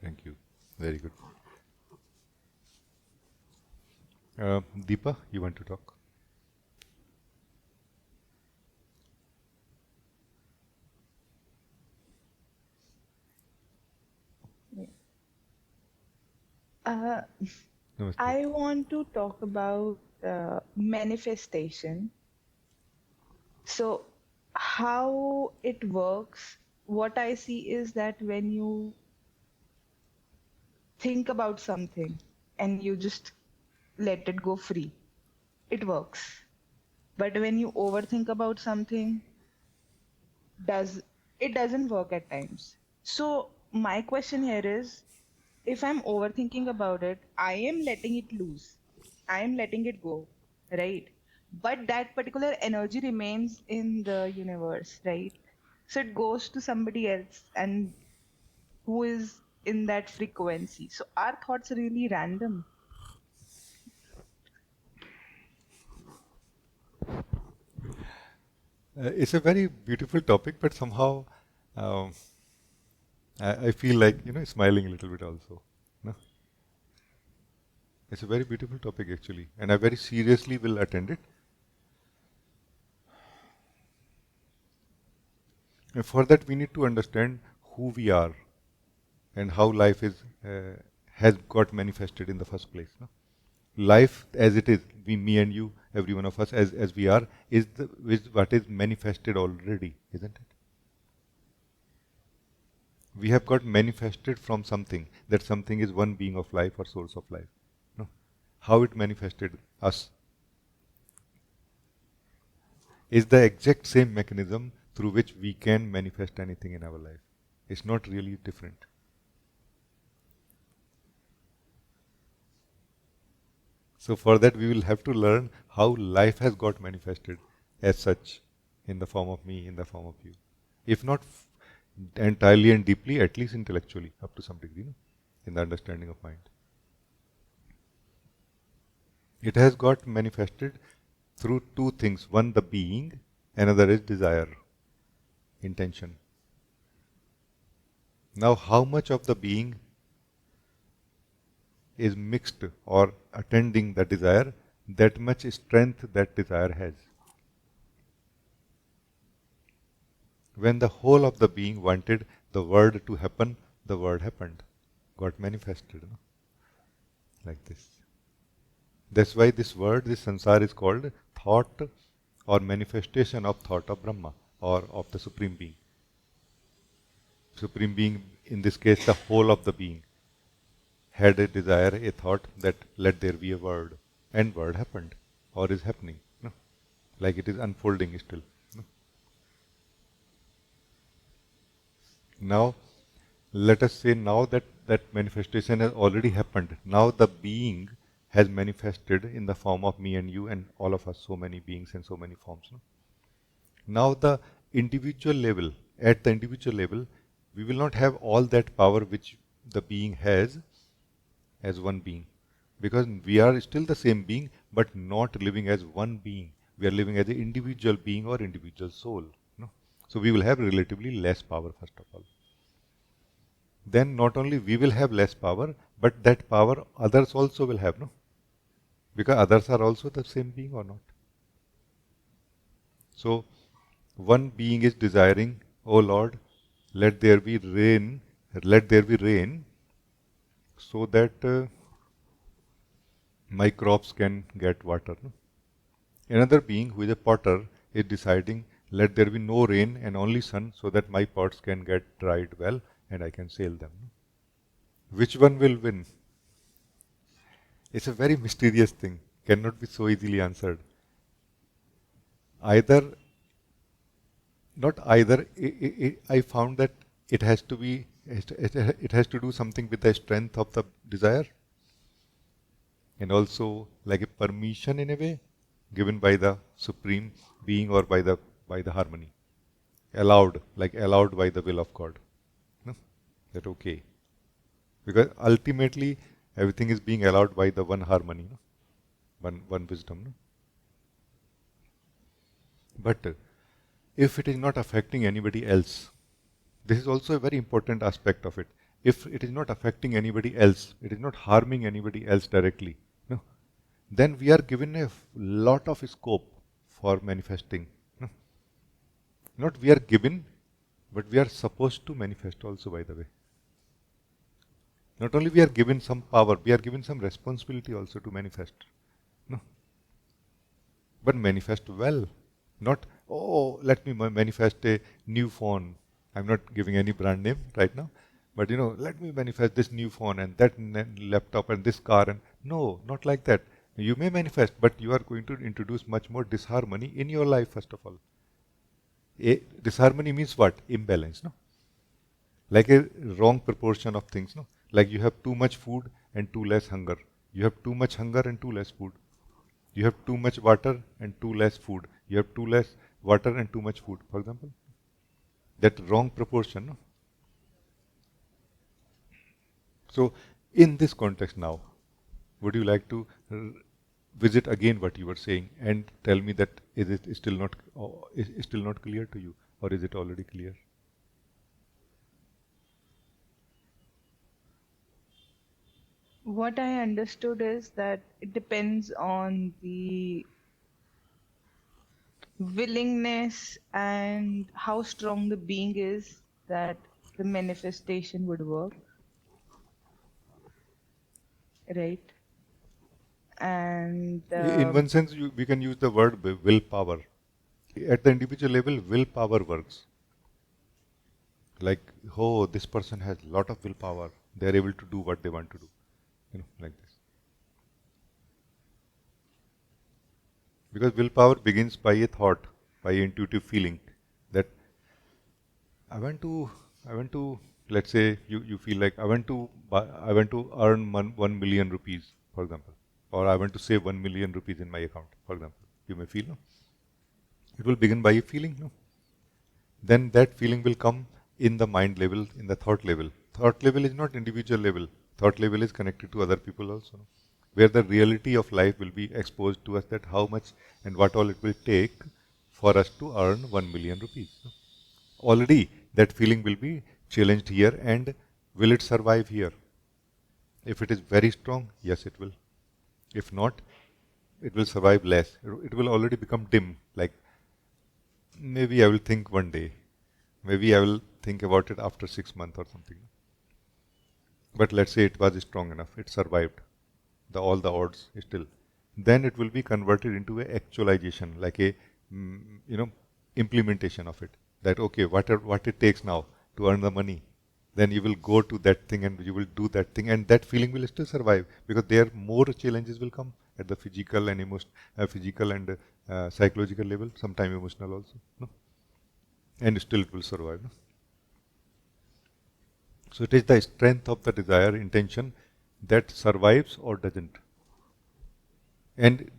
Thank you. Very good. Deepa, you want to talk? Namaste. I want to talk about manifestation. So, how it works, what I see is that when you think about something and you just let it go free, it works. But when you overthink about something, it doesn't work at times. So, my question here is, if I'm overthinking about it, I am letting it loose. I am letting it go, right? But that particular energy remains in the universe, right? So it goes to somebody else and who is in that frequency. So our thoughts are really random. It's a very beautiful topic, but somehow um, I feel like, smiling a little bit also. No? It's a very beautiful topic actually, and I very seriously will attend it. And for that, we need to understand who we are and how life has got manifested in the first place. No? Life as it is, me and you, every one of us as we are, is what is manifested already, isn't it? We have got manifested from something. That something is one being of life or source of life. No? How it manifested us is the exact same mechanism through which we can manifest anything in our life. It's not really different. So for that we will have to learn how life has got manifested as such in the form of me, in the form of you. If not entirely and deeply, at least intellectually, up to some degree, no? In the understanding of mind. It has got manifested through two things. One, the being, another is desire, intention. Now, how much of the being is mixed or attending the desire, that much strength that desire has. When the whole of the being wanted the word to happen, the word happened, got manifested, no? Like this. That's why this word, this sansar, is called thought or manifestation of thought of Brahma or of the Supreme Being. Supreme Being, in this case, the whole of the being, had a desire, a thought that let there be a word, and word happened or is happening, no? Like it is unfolding still. No? Now, let us say now that that manifestation has already happened. Now the being has manifested in the form of me and you and all of us, so many beings and so many forms. No? Now the individual level, at the individual level, we will not have all that power which the being has as one being. Because we are still the same being, but not living as one being. We are living as an individual being or individual soul. No? So we will have relatively less power, first of all. Then not only we will have less power, but that power others also will have, no? Because others are also the same being or not. So one being is desiring, oh Lord, let there be rain, so that my crops can get water. No? Another being who is a potter is deciding, let there be no rain and only sun so that my pots can get dried well and I can sell them. Which one will win? It's a very mysterious thing. cannot be so easily answered. Either, not either, I found that it has to be, it has to do something with the strength of the desire, and also like a permission in a way given by the supreme being or by the harmony, allowed, like allowed by the will of God. No? That okay, because ultimately everything is being allowed by the one harmony, no? one wisdom. No? But if it is not affecting anybody else, this is also a very important aspect of it. If it is not affecting anybody else, it is not harming anybody else directly, no, then we are given a lot of scope for manifesting. No? Not we are given, but we are supposed to manifest also, by the way. Not only we are given some power, we are given some responsibility also to manifest. No? But manifest well. Not, oh, let me manifest a new phone. I'm not giving any brand name right now. But let me manifest this new phone and that laptop and this car. And no, not like that. You may manifest, but you are going to introduce much more disharmony in your life, first of all. Disharmony means what? Imbalance, no? Like a wrong proportion of things, no? Like you have too much food and too less hunger. You have too much hunger and too less food. You have too much water and too less food. You have too less water and too much food, for example. That wrong proportion, no? So, in this context now, would you like to visit again what you were saying and tell me that is it still not clear to you, or is it already clear? What I understood is that it depends on the willingness and how strong the being is that the manifestation would work, right? And In one sense, we can use the word willpower. At the individual level, willpower works. Like, oh, this person has a lot of willpower. They are able to do what they want to do. Like this. Because willpower begins by a thought, by an intuitive feeling that I want to, let's say you feel like I want to earn 1 million rupees, for example, or I want to save 1 million rupees in my account, for example. You may feel, no? It will begin by a feeling, no? Then that feeling will come in the mind level, in the thought level. Thought level is not individual level. Thought level is connected to other people also, no? Where the reality of life will be exposed to us, that how much and what all it will take for us to earn 1 million rupees. No? Already that feeling will be challenged here, and will it survive here? If it is very strong, yes, it will. If not, it will survive less. It will already become dim, like maybe I will think one day, maybe I will think about it after 6 months or something. But let's say it was strong enough, it survived all the odds still. Then it will be converted into a actualization, like a implementation of it. That okay, what it takes now to earn the money, then you will go to that thing and you will do that thing, and that feeling will still survive, because there more challenges will come at the physical and physical and psychological level, sometime emotional also, no? And still it will survive, no? So it is the strength of the desire, intention, that survives or doesn't. And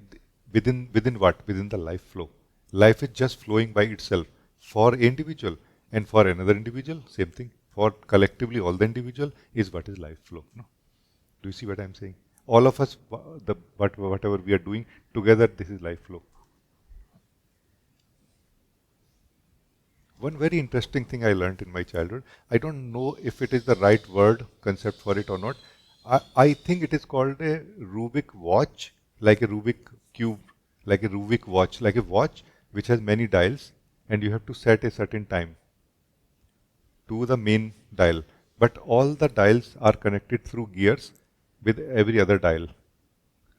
within what? Within the life flow. Life is just flowing by itself for individual, and for another individual, same thing. For collectively all the individual is what is life flow. No? Do you see what I am saying? All of us, whatever we are doing together, this is life flow. One very interesting thing I learned in my childhood, I don't know if it is the right word, concept for it or not. I think it is called a Rubik watch, like a Rubik cube, like a Rubik watch, like a watch which has many dials, and you have to set a certain time to the main dial. But all the dials are connected through gears with every other dial.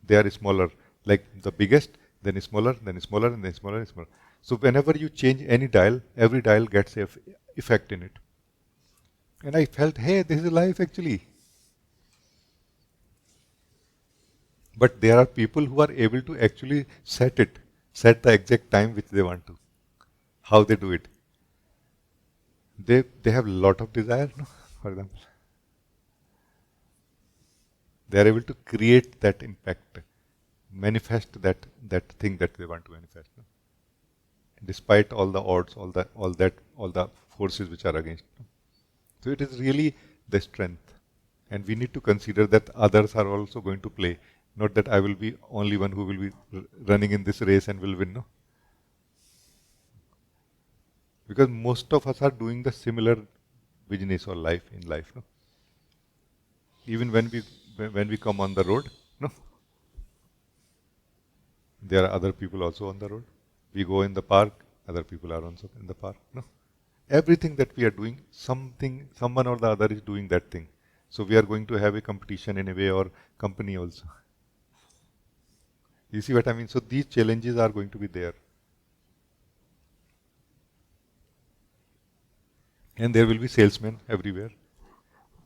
They are smaller, like the biggest, then smaller, then smaller, and then smaller, and smaller. So whenever you change any dial, every dial gets a effect in it. And I felt, hey, this is life actually. But there are people who are able to actually set the exact time which they want to. How they do it? They have a lot of desire, no? For example. They are able to create that impact, manifest that thing that they want to manifest, no? Despite all the odds, all the forces which are against. No? So it is really the strength, and we need to consider that others are also going to play. Not that I will be only one who will be running in this race and will win. No, because most of us are doing the similar business or life in life. No, even when we come on the road, no, there are other people also on the road. We go in the park, other people are also in the park. No, everything that we are doing, someone or the other is doing that thing. So we are going to have a competition in a way, or company also. You see what I mean? So these challenges are going to be there. And there will be salesmen everywhere.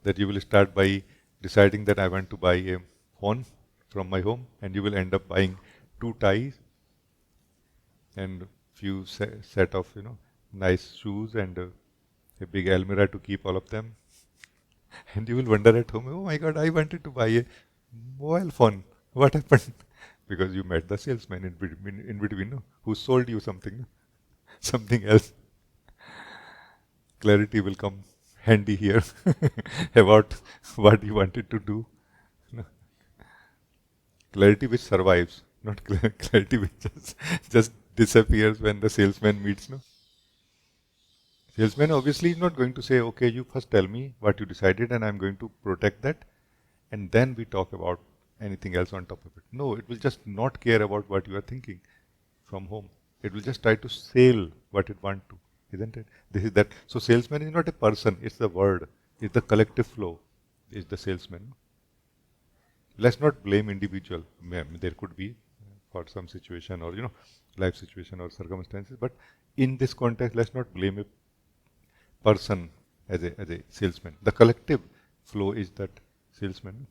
That you will start by deciding that I want to buy a phone from my home, and you will end up buying 2 ties and few set of nice shoes and a big almirah to keep all of them. And you will wonder at home, oh my God, I wanted to buy a mobile phone. What happened? Because you met the salesman in between, no? Who sold you something, no? Something else. Clarity will come handy here about what you wanted to do. No? Clarity which survives, not clarity which just disappears when the salesman meets. No? Salesman obviously is not going to say, okay, you first tell me what you decided and I'm going to protect that, and then we talk about anything else on top of it. No, it will just not care about what you are thinking from home. It will just try to sell what it wants to, isn't it? This is that. So salesman is not a person, it's the word, it's the collective flow, is the salesman. Let's not blame individual. There could be for some situation or life situation or circumstances, but in this context, let's not blame a person as a salesman. The collective flow is that salesman.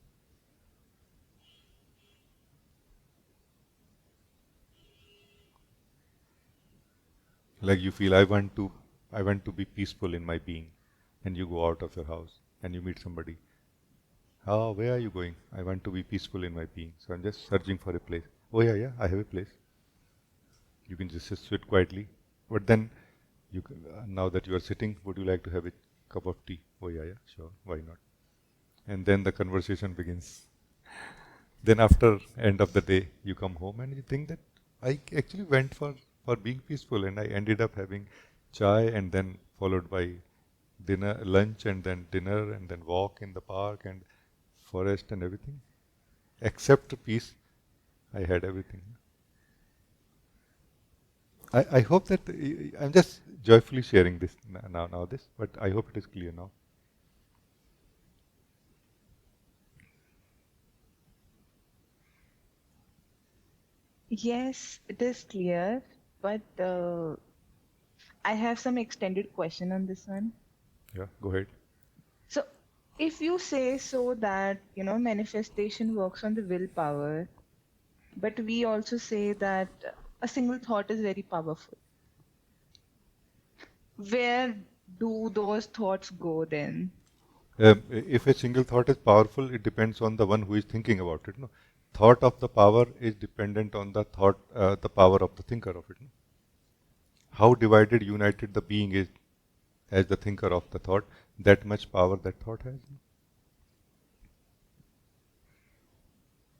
Like you feel, I want to be peaceful in my being, and you go out of your house and you meet somebody. Oh, where are you going? I want to be peaceful in my being, so I'm just searching for a place. Oh yeah, I have a place. You can just sit quietly, but then now that you are sitting, would you like to have a cup of tea? Oh yeah, sure, why not? And then the conversation begins. Then after end of the day, you come home and you think that I actually went for being peaceful, and I ended up having chai and then followed by dinner, lunch, and then dinner, and then walk in the park and forest and everything. Except peace, I had everything. I hope that I'm just joyfully sharing this now this, but I hope it is clear now. Yes, it is clear, but I have some extended question on this one. Yeah, go ahead. So, if you say so that, manifestation works on the willpower, but we also say that a single thought is very powerful. Where do those thoughts go then? If a single thought is powerful, it depends on the one who is thinking about it. No, thought of the power is dependent on the thought, the power of the thinker of it. No? How divided, united the being is as the thinker of the thought, that much power that thought has. No?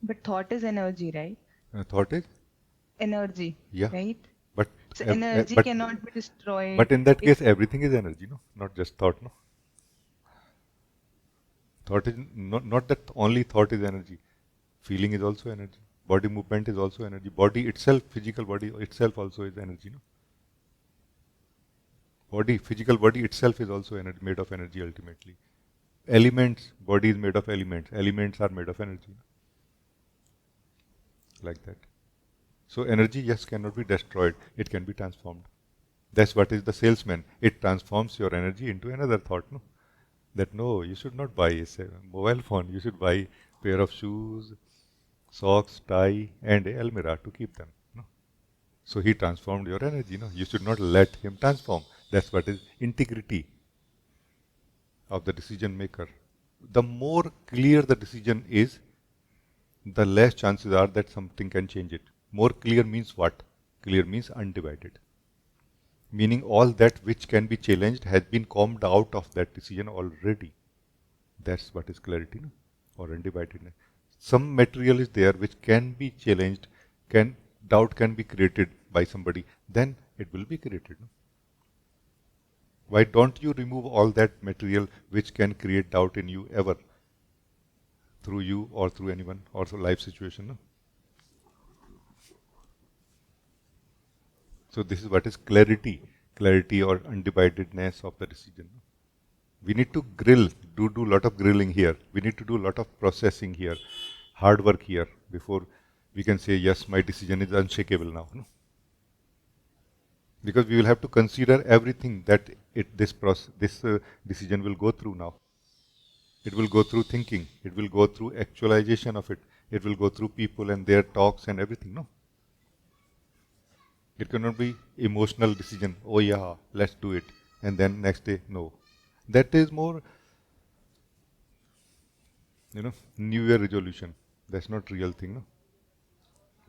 But thought is energy, right? Thought is Energy, yeah, right? but So energy but cannot be destroyed. but in that If case, everything is energy. No, not just thought. No, thought is not that only thought is energy. Feeling is also energy. Body movement is also energy. Body itself, physical body itself also is energy. No? Physical body itself is also energy, made of energy ultimately. Elements, body is made of elements. Elements are made of energy. No? Like that. So energy, yes, cannot be destroyed. It can be transformed. That's what is the salesman. It transforms your energy into another thought. No? That no, you should not buy a mobile phone. You should buy a pair of shoes, socks, tie, and a almirah to keep them. No? So he transformed your energy. No? You should not let him transform. That's what is integrity of the decision maker. The more clear the decision is, the less chances are that something can change it. More clear means what? Clear means undivided. Meaning all that which can be challenged has been calmed out of that decision already. That's what is clarity, no? Or undividedness. Some material is there which can be challenged, doubt can be created by somebody, then it will be created. No? Why don't you remove all that material which can create doubt in you ever? Through you or through anyone or through life situation. No? So this is what is clarity. Clarity or undividedness of the decision. We need to grill, do a lot of grilling here. We need to do a lot of processing here, hard work here before we can say, yes, my decision is unshakable now. No? Because we will have to consider everything that this decision will go through now. It will go through thinking. It will go through actualization of it. It will go through people and their talks and everything. No. It cannot be emotional decision. Oh yeah, let's do it. And then next day, no. That is more, New Year resolution. That's not real thing. No.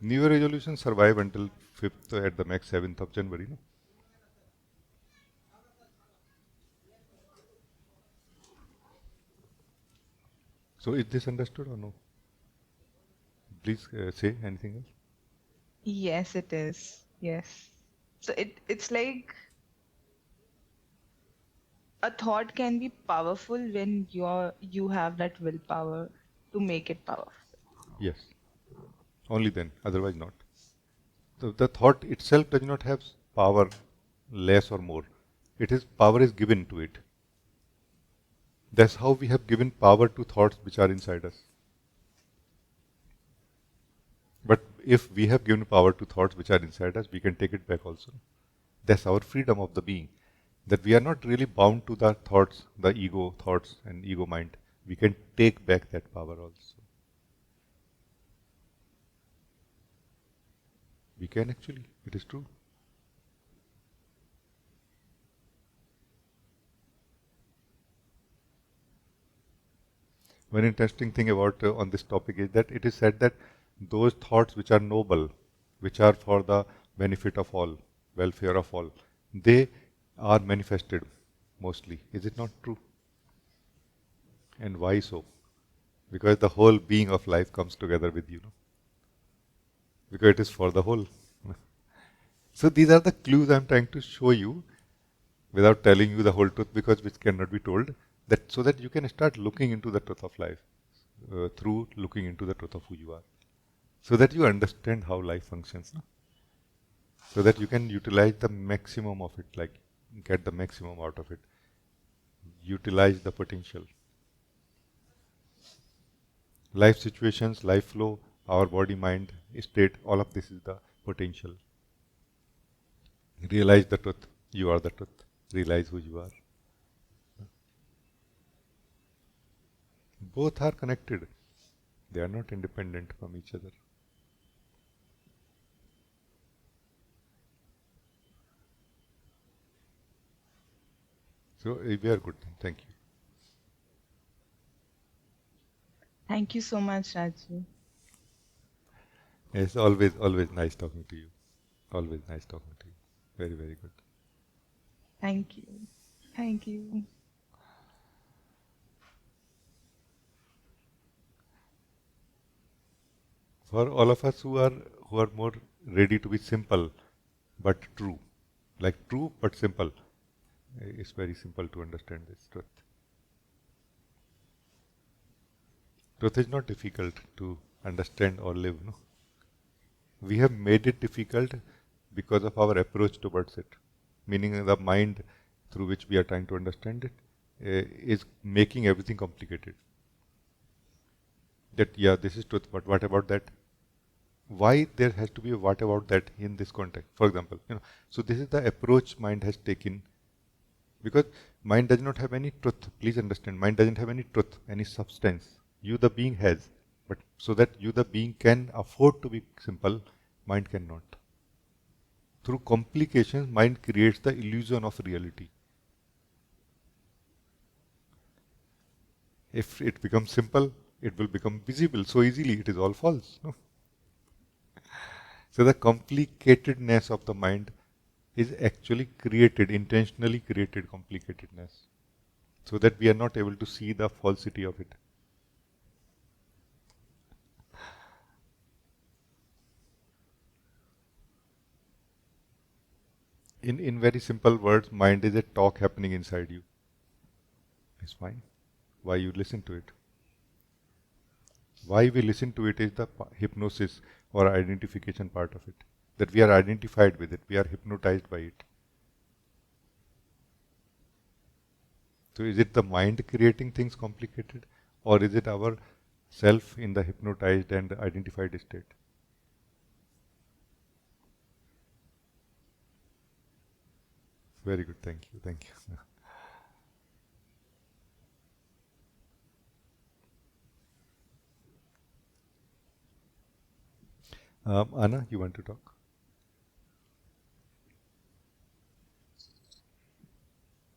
New Year resolution survive until 5th at the max 7th of January. No. So is this understood or no? Please say anything else. Yes, it is. Yes. So it's like a thought can be powerful when you have that willpower to make it powerful. Yes. Only then, otherwise not. The thought itself does not have power, less or more. Power is given to it. That's how we have given power to thoughts which are inside us. But if we have given power to thoughts which are inside us, we can take it back also. That's our freedom of the being. That we are not really bound to the thoughts, the ego thoughts and ego mind. We can take back that power also. We can actually, it is true. One interesting thing about on this topic is that it is said that those thoughts which are noble, which are for the benefit of all, welfare of all, they are manifested mostly. Is it not true? And why so? Because the whole being of life comes together with you. No? Because it is for the whole. So these are the clues I am trying to show you without telling you the whole truth, because which cannot be told, that so that you can start looking into the truth of life through looking into the truth of who you are. So that you understand how life functions. No? So that you can utilize the maximum of it, like get the maximum out of it. Utilize the potential. Life situations, life flow, our body, mind, state, all of this is the potential. Realize the truth. You are the truth. Realize who you are. Both are connected. They are not independent from each other. So we are good. Thank you. Thank you so much, Rajee. It's always nice talking to you. Always nice talking to you. Very, very good. Thank you. Thank you. For all of us who are more ready to be simple but true, like true but simple, it's very simple to understand this truth. Truth is not difficult to understand or live. No? We have made it difficult because of our approach towards it, meaning the mind through which we are trying to understand it is making everything complicated. That, yeah, this is truth, but what about that? Why there has to be a what about that in this context? For example, so this is the approach mind has taken, because mind does not have any truth. Please understand, mind doesn't have any truth, any substance. You, the being, has. But so that you, the being, can afford to be simple, mind cannot. Through complications, mind creates the illusion of reality. If it becomes simple, it will become visible so easily. It is all false. No? So the complicatedness of the mind is actually created, intentionally created complicatedness, so that we are not able to see the falsity of it. In very simple words, mind is a talk happening inside you. It's fine. Why you listen to it? Why we listen to it is the hypnosis or identification part of it. That we are identified with it, we are hypnotized by it. So is it the mind creating things complicated, or is it our self in the hypnotized and identified state? Very good, thank you, thank you. Anna, you want to talk?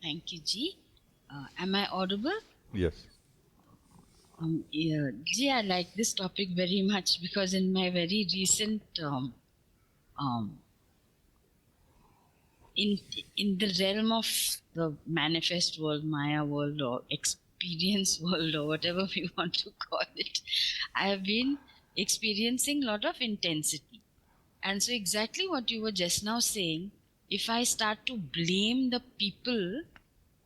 Thank you, G. Am I audible? Yes. Yeah, G, I like this topic very much because in my very recent in the realm of the manifest world, Maya world, or experience world, or whatever we want to call it, I have been experiencing a lot of intensity. And so, exactly what you were just now saying, if I start to blame the people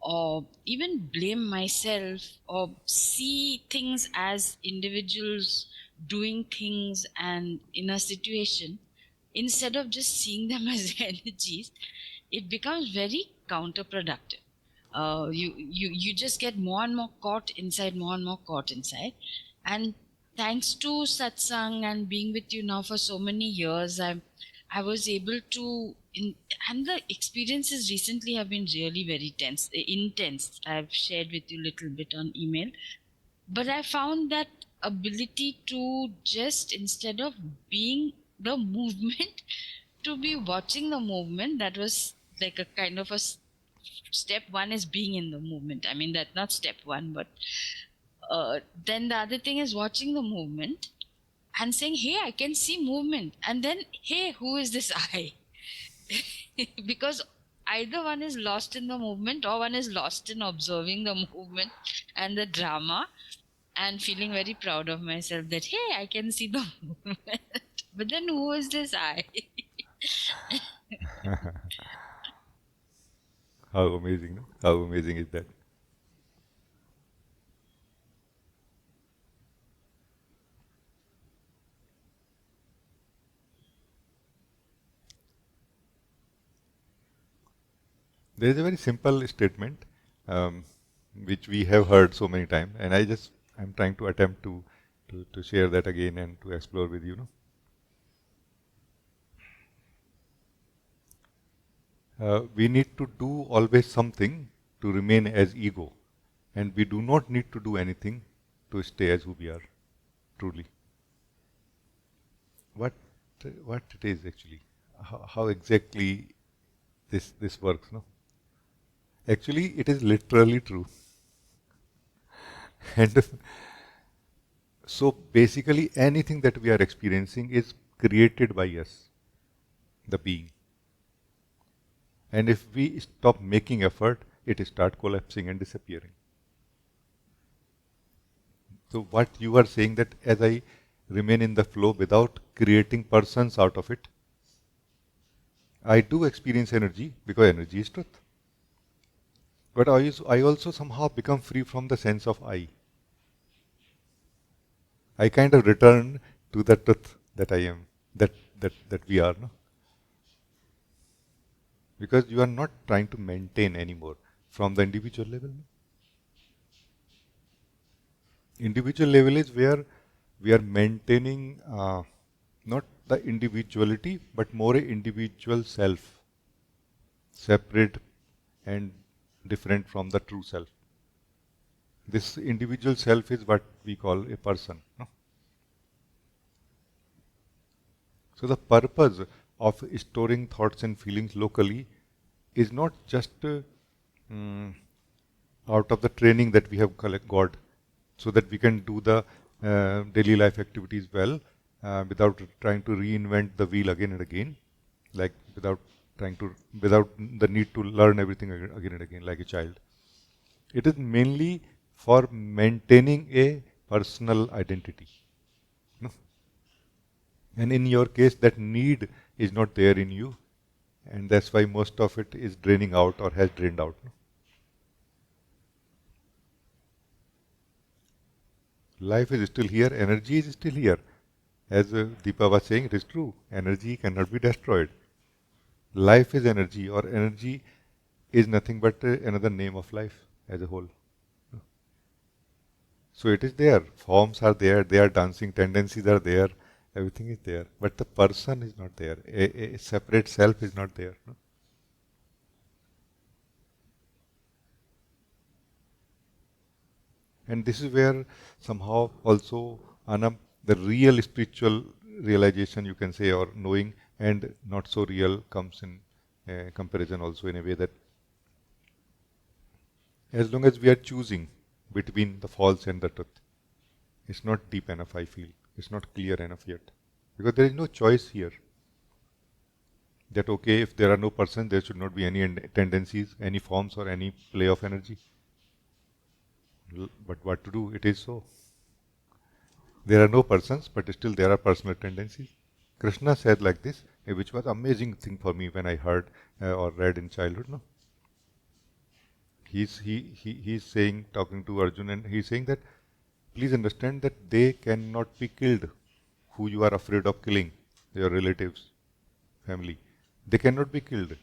or even blame myself or see things as individuals doing things and in a situation, instead of just seeing them as energies, it becomes very counterproductive. You just get more and more caught inside, more and more caught inside. And thanks to Satsang and being with you now for so many years, I was able to and the experiences recently have been really very intense. I've shared with you a little bit on email, but I found that ability to just, instead of being the movement, to be watching the movement. That was like a kind of a step one is being in the movement. I mean, that's not step one, but then the other thing is watching the movement and saying, hey, I can see movement, and then, hey, who is this I? Because either one is lost in the movement or one is lost in observing the movement and the drama and feeling very proud of myself that, hey, I can see the movement. But then who is this I? How amazing, no? How amazing is that? There is a very simple statement which we have heard so many times, and I'm trying to attempt to share that again and to explore with you. We need to do always something to remain as ego, and we do not need to do anything to stay as who we are, truly. What it is actually, how exactly this works, no? Actually, it is literally true. And so basically anything that we are experiencing is created by us, the being. And if we stop making effort, it start collapsing and disappearing. So what you are saying, that as I remain in the flow without creating persons out of it, I do experience energy because energy is truth. But I also somehow become free from the sense of I. I kind of return to the truth that I am, that we are. No? Because you are not trying to maintain anymore from the individual level. No? Individual level is where we are maintaining not the individuality, but more a individual self, separate and different from the true self. This individual self is what we call a person. No? So the purpose of storing thoughts and feelings locally is not just mm, out of the training that we have got, so that we can do the daily life activities well without trying to reinvent the wheel again and again, like without the need to learn everything again and again like a child. It is mainly for maintaining a personal identity. No? And in your case, that need is not there in you, and that's why most of it is draining out or has drained out. No? Life is still here, energy is still here. As Deepa was saying, it is true. Energy cannot be destroyed. Life is energy, or energy is nothing but another name of life as a whole. So it is there. Forms are there, they are dancing, tendencies are there, everything is there. But the person is not there. A separate self is not there. No? And this is where somehow also, Anam, the real spiritual realization, you can say, or knowing, and not so real comes in comparison also, in a way that as long as we are choosing between the false and the truth, it's not deep enough, I feel. It's not clear enough yet. Because there is no choice here. That okay, if there are no persons, there should not be any tendencies, any forms, or any play of energy. But what to do? It is so. There are no persons, but still there are personal tendencies. Krishna said like this, which was amazing thing for me when I heard or read in childhood. No, he's saying, talking to Arjun, and he's saying that please understand that they cannot be killed. Who you are afraid of killing, your relatives, family, they cannot be killed.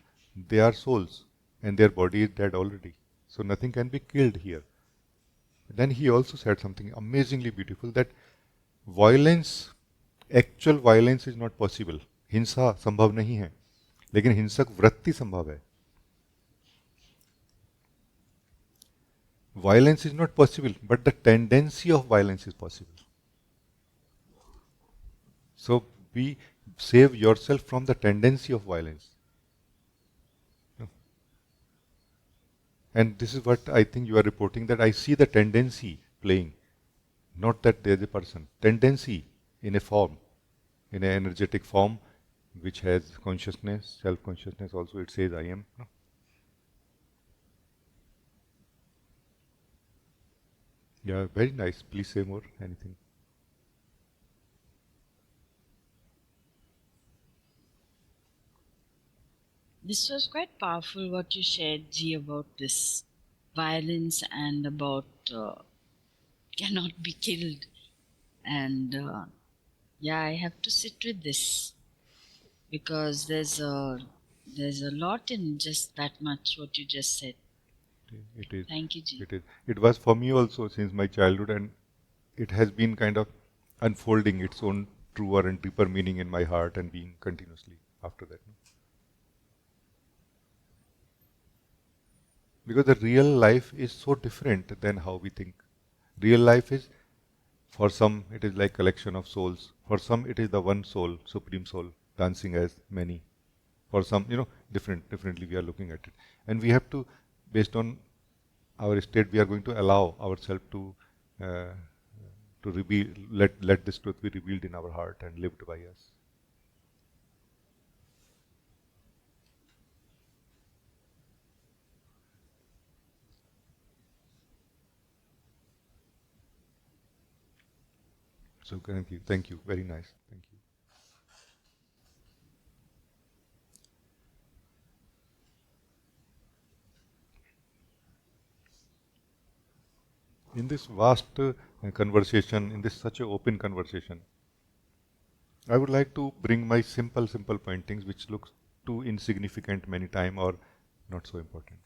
They are souls, and their body is dead already. So nothing can be killed here. Then he also said something amazingly beautiful, that violence, actual violence is not possible. हिंसा संभव नहीं है, लेकिन हिंसक वृत्ति संभव है. Violence is not possible, but the tendency of violence is possible. So be save yourself from the tendency of violence. And this is what I think you are reporting, that I see the tendency playing, not that there is a person. Tendency in a form, in an energetic form, which has consciousness, self-consciousness also, it says I am. No? Yeah, very nice. Please say more, anything. This was quite powerful what you shared, G, about this violence and about cannot be killed. And yeah, I have to sit with this because there's a lot in just that much what you just said. It is. Thank you, G. It is. It was for me also since my childhood, and it has been kind of unfolding its own truer and deeper meaning in my heart and being continuously after that. Because the real life is so different than how we think. Real life is, for some, it is like collection of souls. For some, it is the one soul, supreme soul, dancing as many. For some, differently we are looking at it. And we have to, based on our state, we are going to allow ourselves to reveal, let this truth be revealed in our heart and lived by us. So thank you, very nice, thank you. In this vast conversation, in this such an open conversation, I would like to bring my simple pointings, which looks too insignificant many times or not so important.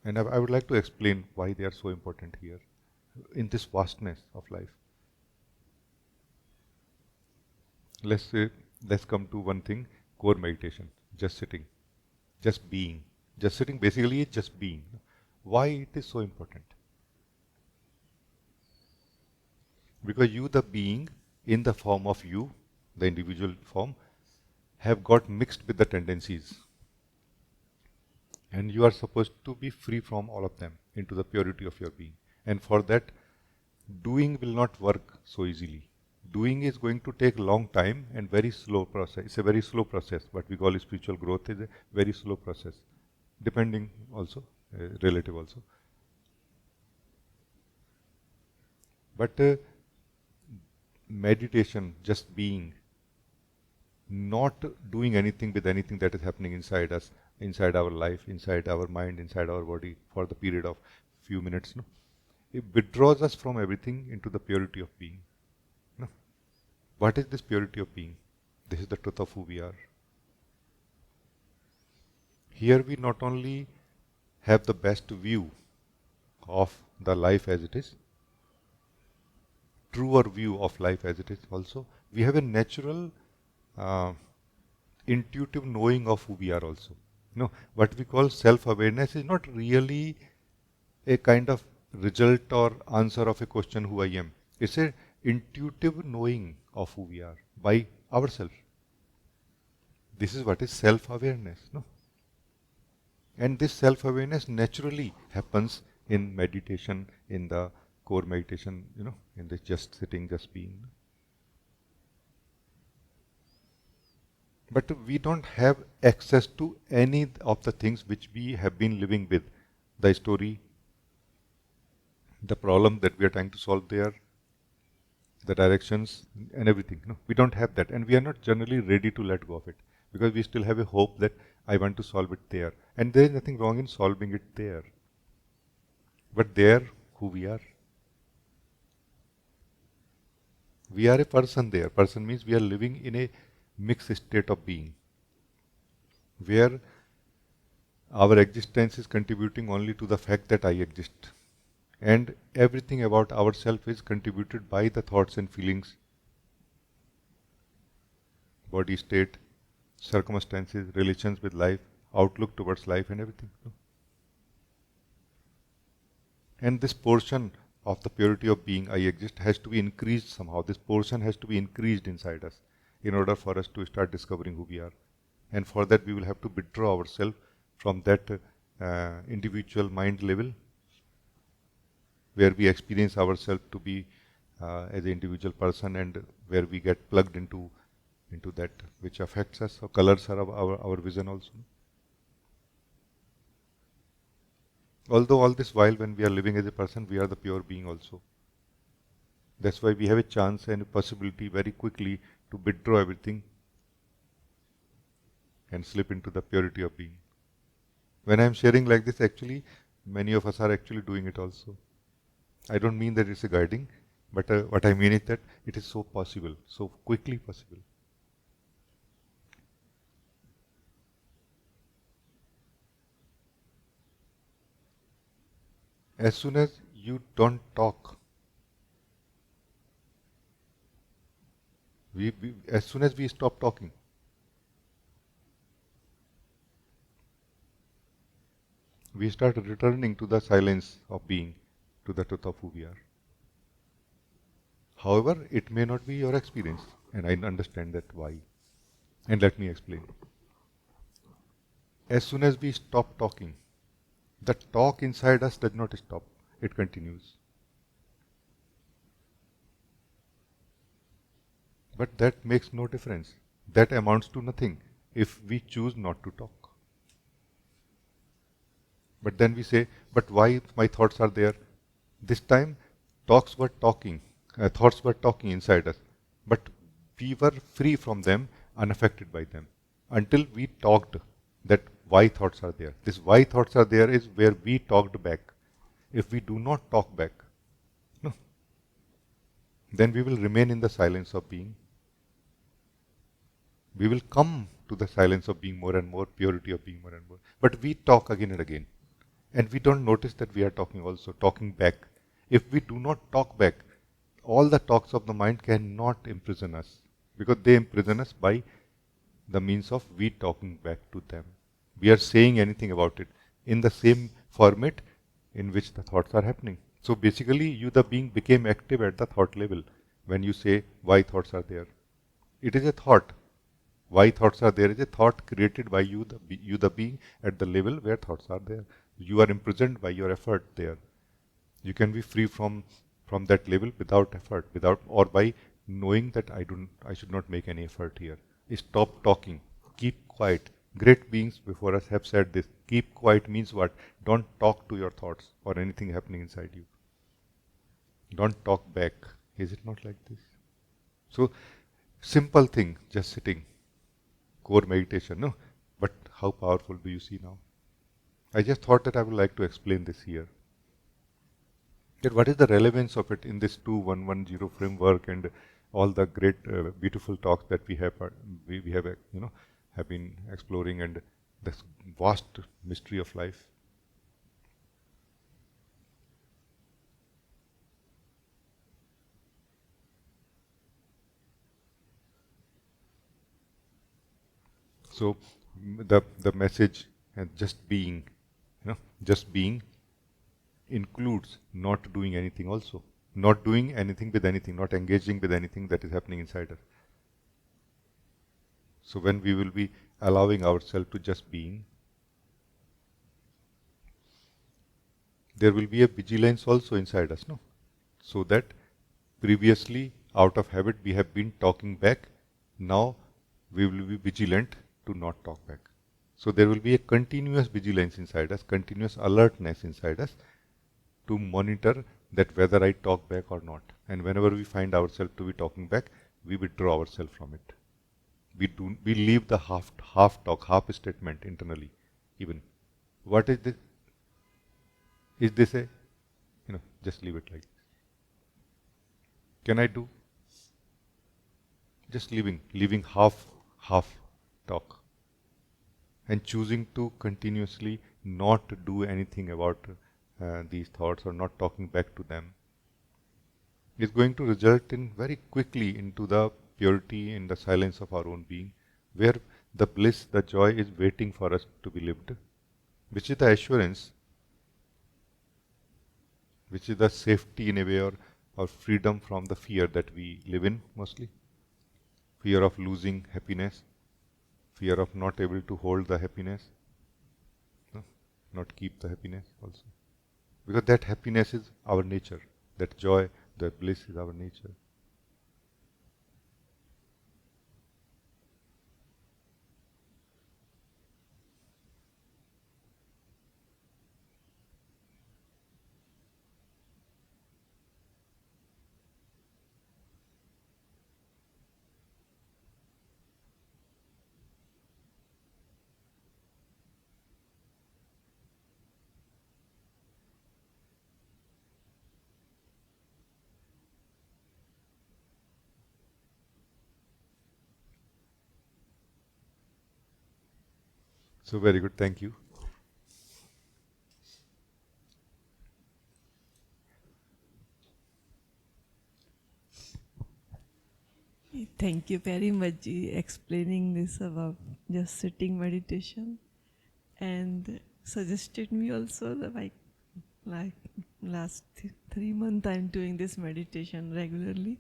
And I would like to explain why they are so important here, in this vastness of life. Let's come to one thing, core meditation, just sitting, just being. Just sitting basically is just being. Why it is so important? Because you, the being, in the form of you, the individual form, have got mixed with the tendencies. And you are supposed to be free from all of them into the purity of your being. And for that, doing will not work so easily. Doing is going to take long time and very slow process. It's a very slow process. What we call spiritual growth is a very slow process, depending also, relative also. But meditation, just being, not doing anything with anything that is happening inside us, inside our life, inside our mind, inside our body for the period of few minutes, no? It withdraws us from everything into the purity of being. No? What is this purity of being? This is the truth of who we are. Here we not only have the best view of the life as it is, truer view of life as it is also, we have a natural intuitive knowing of who we are also. No, what we call self-awareness is not really a kind of result or answer of a question who I am. It's a intuitive knowing of who we are by ourselves. This is what is self-awareness. No? And this self-awareness naturally happens in meditation, in the core meditation, in this just sitting, just being. But we don't have access to any of the things which we have been living with. The story, the problem that we are trying to solve there, the directions and everything. No, we don't have that, and we are not generally ready to let go of it because we still have a hope that I want to solve it there. And there is nothing wrong in solving it there. But there, who we are. We are a person there. Person means we are living in a mixed state of being, where our existence is contributing only to the fact that I exist. And everything about ourselves is contributed by the thoughts and feelings, body state, circumstances, relations with life, outlook towards life and everything. And this portion of the purity of being, I exist, has to be increased somehow. This portion has to be increased inside us in order for us to start discovering who we are. And for that we will have to withdraw ourselves from that individual mind level where we experience ourselves to be as an individual person, and where we get plugged into that which affects us or colors our vision also. Although all this while when we are living as a person, we are the pure being also. That's why we have a chance and a possibility very quickly to withdraw everything and slip into the purity of being. When I am sharing like this, actually, many of us are actually doing it also. I don't mean that it's a guiding, but what I mean is that it is so possible, so quickly possible. As soon as you don't talk, as soon as we stop talking, we start returning to the silence of being, to the truth of who we are. However, it may not be your experience, and I understand that why. And let me explain. As soon as we stop talking, the talk inside us does not stop, it continues. But that makes no difference. That amounts to nothing if we choose not to talk. But then we say, but why my thoughts are there? This time, thoughts were talking inside us, but we were free from them, unaffected by them, until we talked that why thoughts are there. This why thoughts are there is where we talked back. If we do not talk back, no, then we will remain in the silence of being. We will come to the silence of being more and more, purity of being more and more. But we talk again and again. And we don't notice that we are talking also, talking back. If we do not talk back, all the talks of the mind cannot imprison us, because they imprison us by the means of we talking back to them. We are saying anything about it in the same format in which the thoughts are happening. So basically, you, the being, became active at the thought level when you say why thoughts are there. It is a thought. Why thoughts are there is a thought created by you, the being, at the level where thoughts are there. You are imprisoned by your effort there. You can be free from that level without effort, or by knowing that I should not make any effort here. Stop talking. Keep quiet. Great beings before us have said this. Keep quiet means what? Don't talk to your thoughts or anything happening inside you. Don't talk back. Is it not like this? So, simple thing, just sitting. Core meditation, no? But how powerful do you see now? I just thought that I would like to explain this here. That what is the relevance of it in this 2110 framework and all the great, beautiful talks that we have, have been exploring, and this vast mystery of life. So the message and just being, just being includes not doing anything also. Not doing anything with anything, not engaging with anything that is happening inside us. So when we will be allowing ourselves to just being, there will be a vigilance also inside us, no? So that previously, out of habit, we have been talking back. Now we will be vigilant to not talk back. So there will be a continuous vigilance inside us, continuous alertness inside us to monitor that whether I talk back or not. And whenever we find ourselves to be talking back, we withdraw ourselves from it. We leave the half talk, half statement internally. Even what is this? Is this a, just leave it like this. Can I do? Just leaving half talk, and choosing to continuously not do anything about these thoughts or not talking back to them is going to result in very quickly into the purity in the silence of our own being, where the bliss, the joy is waiting for us to be lived, which is the assurance, which is the safety in a way, or freedom from the fear that we live in mostly. Fear of losing happiness, fear of not able to hold the happiness, not keep the happiness also. Because that happiness is our nature, that joy, that bliss is our nature. So very good, thank you. Thank you very much, Ji, explaining this about just sitting meditation, and suggested me also that like last 3 months I'm doing this meditation regularly,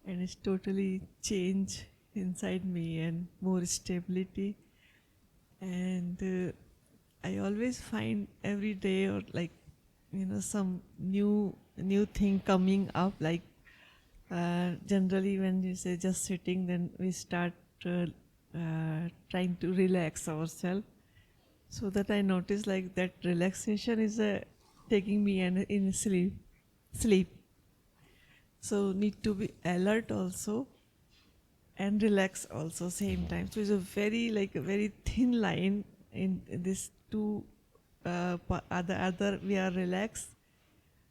and it's totally changed inside me and more stability. And I always find every day, or like some new thing coming up, like generally when you say just sitting, then we start trying to relax ourselves, so that I notice like that relaxation is taking me in sleep. So need to be alert also and relax also same time. So it's a very thin line in this two. Other we are relaxed,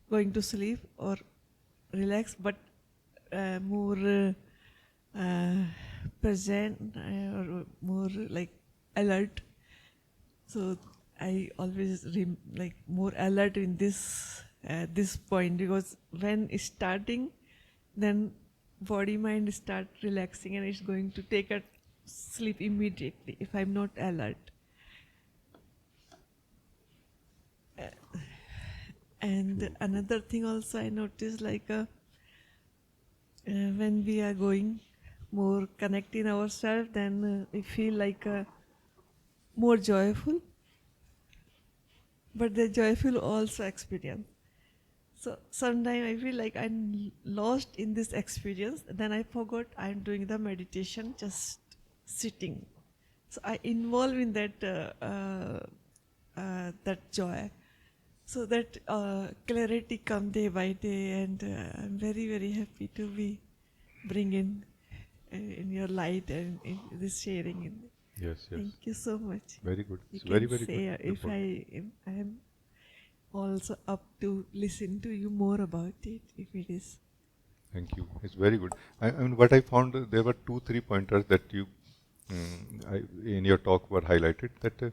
going to sleep, or relaxed but more present, or more like alert. So I always like more alert in this point, because when it's starting, then body mind start relaxing and it's going to take a sleep immediately if I'm not alert. And another thing also I noticed, like when we are going more connecting ourselves, then we feel like more joyful. But the joyful also experience. So sometimes I feel like I'm lost in this experience. Then I forgot I'm doing the meditation, just sitting. So I involve in that joy. So that clarity come day by day, and I'm very very happy to be bring in your light and in this sharing. Yes, yes. Thank you so much. Very good. You It's can very, very good say if report. I am also up to listen to you more about it if it is. Thank you. It's very good. I mean, what I found, there were 2, 3 pointers that you, in your talk, were highlighted. That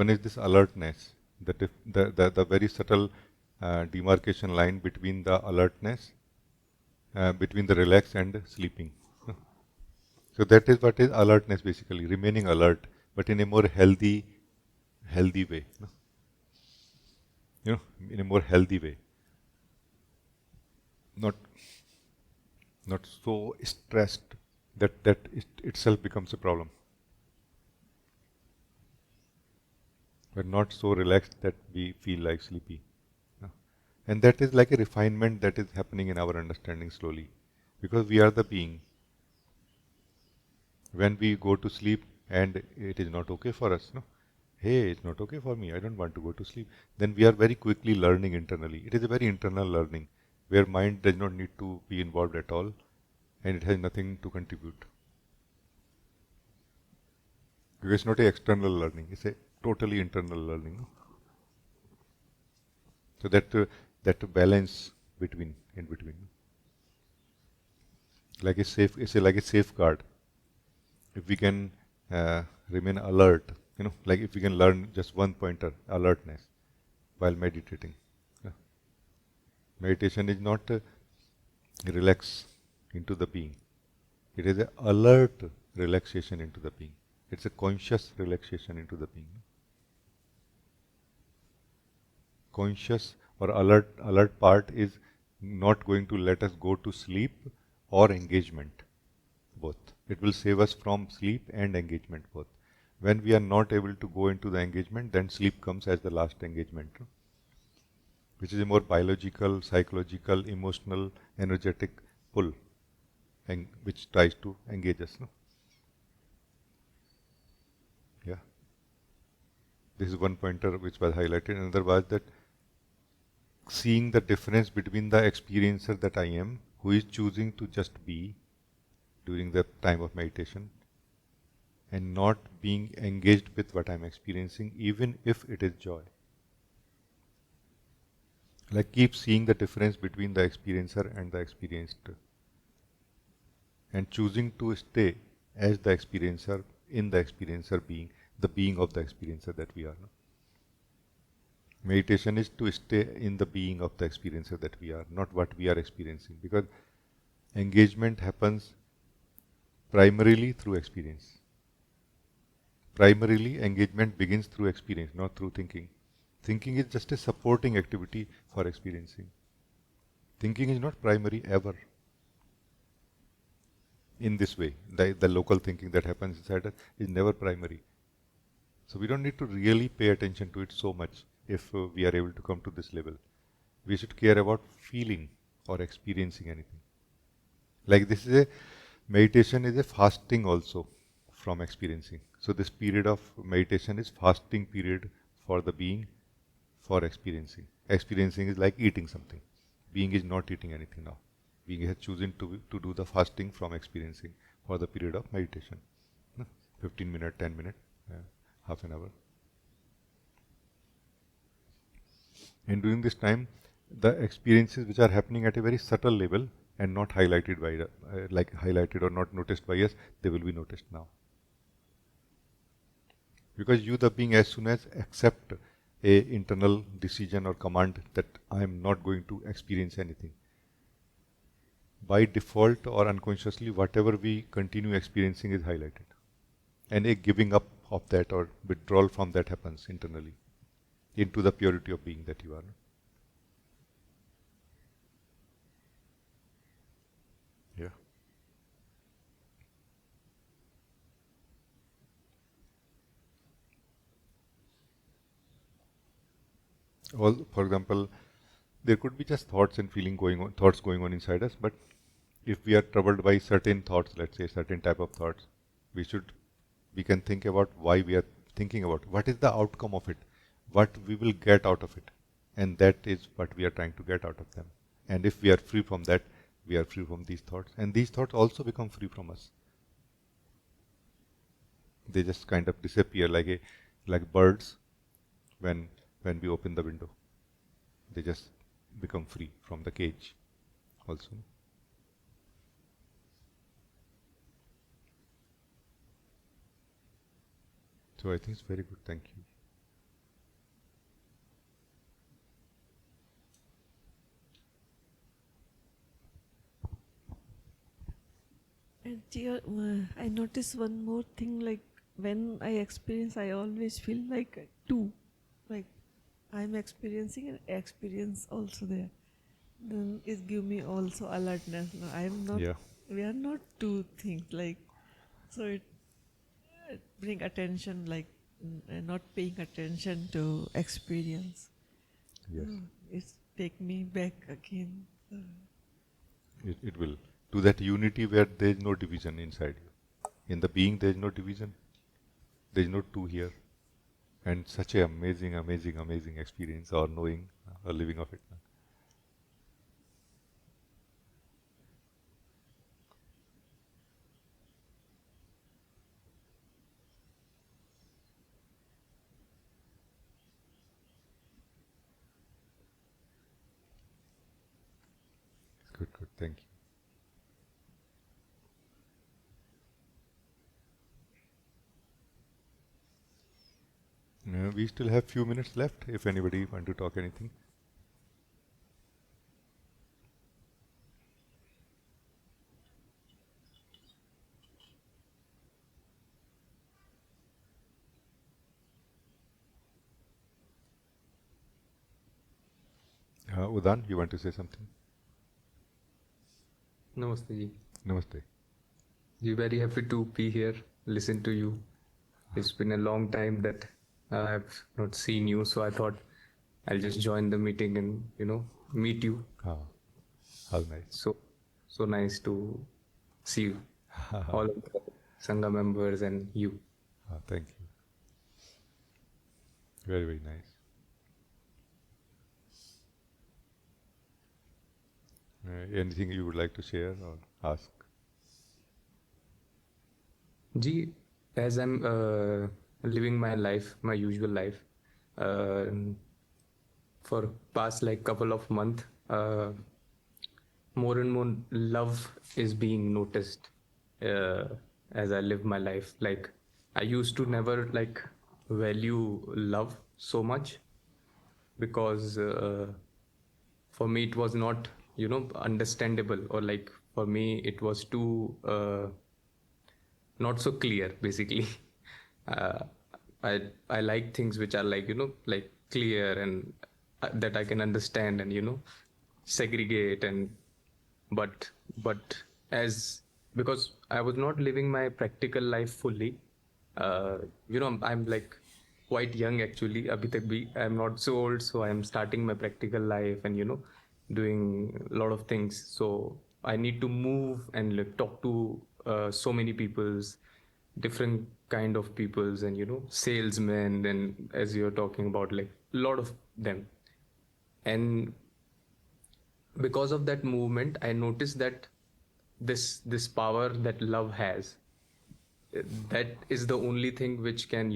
one is this alertness, that if the very subtle demarcation line between the alertness, between the relax and sleeping. So that is what is alertness basically, remaining alert, but in a more healthy way. You know, in a more healthy way. Not so stressed that it itself becomes a problem, but not so relaxed that we feel like sleepy. No? And that is like a refinement that is happening in our understanding slowly, because we are the being. When we go to sleep and it is not okay for us, no, hey, it's not okay for me, I don't want to go to sleep, then we are very quickly learning internally. It is a very internal learning where mind does not need to be involved at all, and it has nothing to contribute. Because it's not a external learning, it's a totally internal learning. No? So that balance in between, like it's like a safeguard. If we can remain alert, like if we can learn just one pointer, alertness, while meditating. Yeah. Meditation is not relax into the being. It is an alert relaxation into the being. It's a conscious relaxation into the being. Conscious or alert part is not going to let us go to sleep or engagement, both. It will save us from sleep and engagement, both. When we are not able to go into the engagement, then sleep comes as the last engagement, which is a more biological, psychological, emotional, energetic pull, and which tries to engage us. No? Yeah. This is one pointer which was highlighted. Another was that seeing the difference between the experiencer that I am, who is choosing to just be during the time of meditation, and not being engaged with what I'm experiencing, even if it is joy. Like keep seeing the difference between the experiencer and the experienced, and choosing to stay as the experiencer in the experiencer being, the being of the experiencer that we are. No? Meditation is to stay in the being of the experiencer that we are, not what we are experiencing, because engagement happens primarily through experience. Primarily, engagement begins through experience, not through thinking. Thinking is just a supporting activity for experiencing. Thinking is not primary ever. In this way, the local thinking that happens inside us is never primary. So we don't need to really pay attention to it so much if we are able to come to this level. We should care about feeling or experiencing anything. Like this is a meditation is a fasting also from experiencing. So this period of meditation is fasting period for the being, for experiencing. Experiencing is like eating something. Being is not eating anything now. Being is choosing to do the fasting from experiencing for the period of meditation. 15 minutes, 10 minutes, half an hour. And during this time, the experiences which are happening at a very subtle level and not highlighted by, like highlighted or not noticed by us, they will be noticed now. Because you, the being, as soon as accept a internal decision or command that I am not going to experience anything, by default or unconsciously, whatever we continue experiencing is highlighted. And a giving up of that or withdrawal from that happens internally into the purity of being that you are. Yeah. For example, there could be just thoughts and thoughts going on inside us, but if we are troubled by certain thoughts, let's say certain type of thoughts, we can think about why we are thinking about, what is the outcome of it, what we will get out of it, and that is what we are trying to get out of them. And if we are free from that, we are free from these thoughts, and these thoughts also become free from us. They just kind of disappear like birds when we open the window. They just become free from the cage also. So I think it's very good. Thank you. And dear, I notice one more thing, like when I experience, I always feel like two, like I'm experiencing an experience also there. Then it give me also alertness. No, I'm not. Yeah. We are not two things. Like so, it bring attention, like not paying attention to experience. Yes. It's take me back again. It will. To that unity where there is no division inside you. In the being, there is no division. There is no two here. And such an amazing, amazing, amazing experience, or knowing, or living of it. Good, good. Thank you. We still have few minutes left. If anybody want to talk anything. Udan, you want to say something? Namaste ji. Namaste. We're very happy to be here, listen to you. It's been a long time that I have not seen you, so I thought I'll just join the meeting and meet you. How nice. So nice to see you, all of the Sangha members and you. Thank you. Very, very nice. Anything you would like to share or ask? Ji, as I'm living my life, my usual life, for past like couple of months, more and more love is being noticed as I live my life. Like I used to never like value love so much because for me it was not understandable, or like for me it was too not so clear basically. uh, I like things which are like like clear and that I can understand and segregate, and but as because I was not living my practical life fully, I'm like quite young actually, abhi tak bhi I'm not so old, so I'm starting my practical life and doing a lot of things. So I need to move and like talk to so many peoples, different kind of peoples, and salesmen, and as you're talking about like a lot of them. And because of that movement I noticed that this power that love has, that is the only thing which can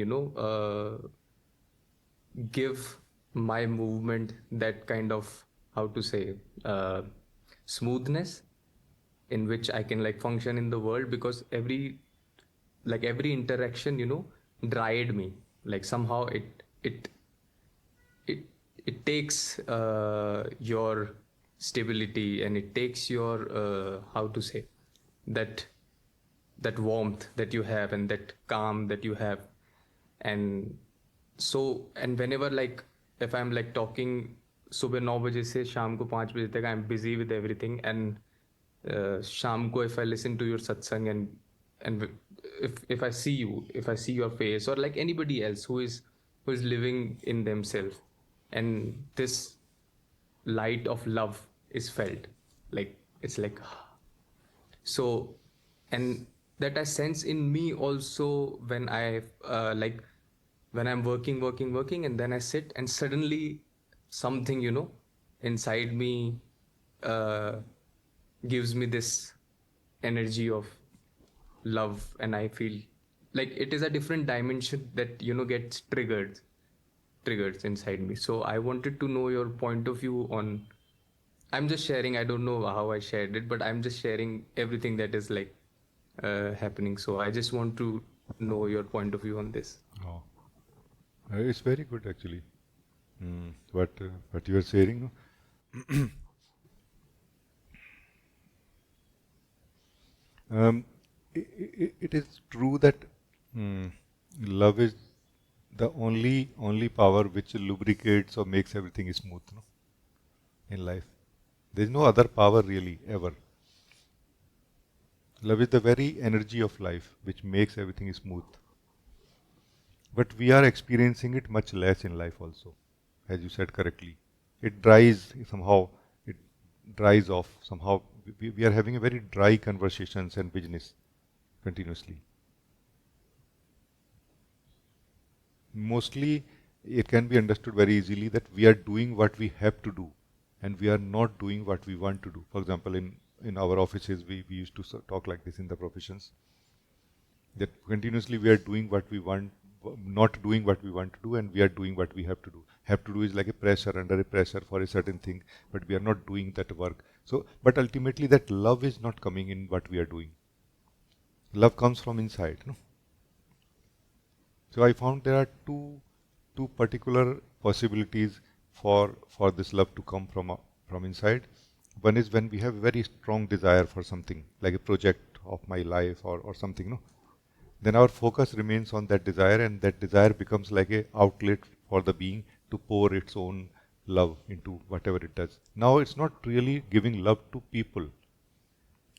give my movement that kind of, how to say, smoothness in which I can like function in the world. Because every interaction dried me, like somehow it it takes your stability, and it takes your how to say, that warmth that you have and that calm that you have. And so, and whenever like if I'm like talking सुबह 9 बजे से शाम को 5 बजे तक, I'm busy with everything, and शाम को if I listen to your satsang, and if I see you, if I see your face, or like anybody else who is living in themselves, and this light of love is felt. Like it's like so, and that I sense in me also when I like when I'm working, and then I sit and suddenly something, inside me uh, gives me this energy of love, and I feel like it is a different dimension that gets triggered inside me. So I wanted to know your point of view on. I'm just sharing. I don't know how I shared it, but I'm just sharing everything that is like happening. So I just want to know your point of view on this. Oh, it's very good actually. What you are saying, no? It is true that mm, love is the only power which lubricates or makes everything smooth, no? In life. There is no other power really ever. Love is the very energy of life which makes everything smooth. But we are experiencing it much less in life also, as you said correctly. It dries somehow, it dries off somehow. We are having a very dry conversations and business continuously. Mostly, it can be understood very easily that we are doing what we have to do and we are not doing what we want to do. For example, in our offices, we used to talk like this in the professions, that continuously we are doing what we want, not doing what we want to do, and we are doing what we have to do. Have to do is like a pressure, under a pressure for a certain thing, but we are not doing that work. So, but ultimately that love is not coming in what we are doing. Love comes from inside, no? So I found there are two particular possibilities for this love to come from inside. One is when we have a very strong desire for something, like a project of my life or something, no? Then our focus remains on that desire, and that desire becomes like a outlet for the being to pour its own love into whatever it does. Now it's not really giving love to people.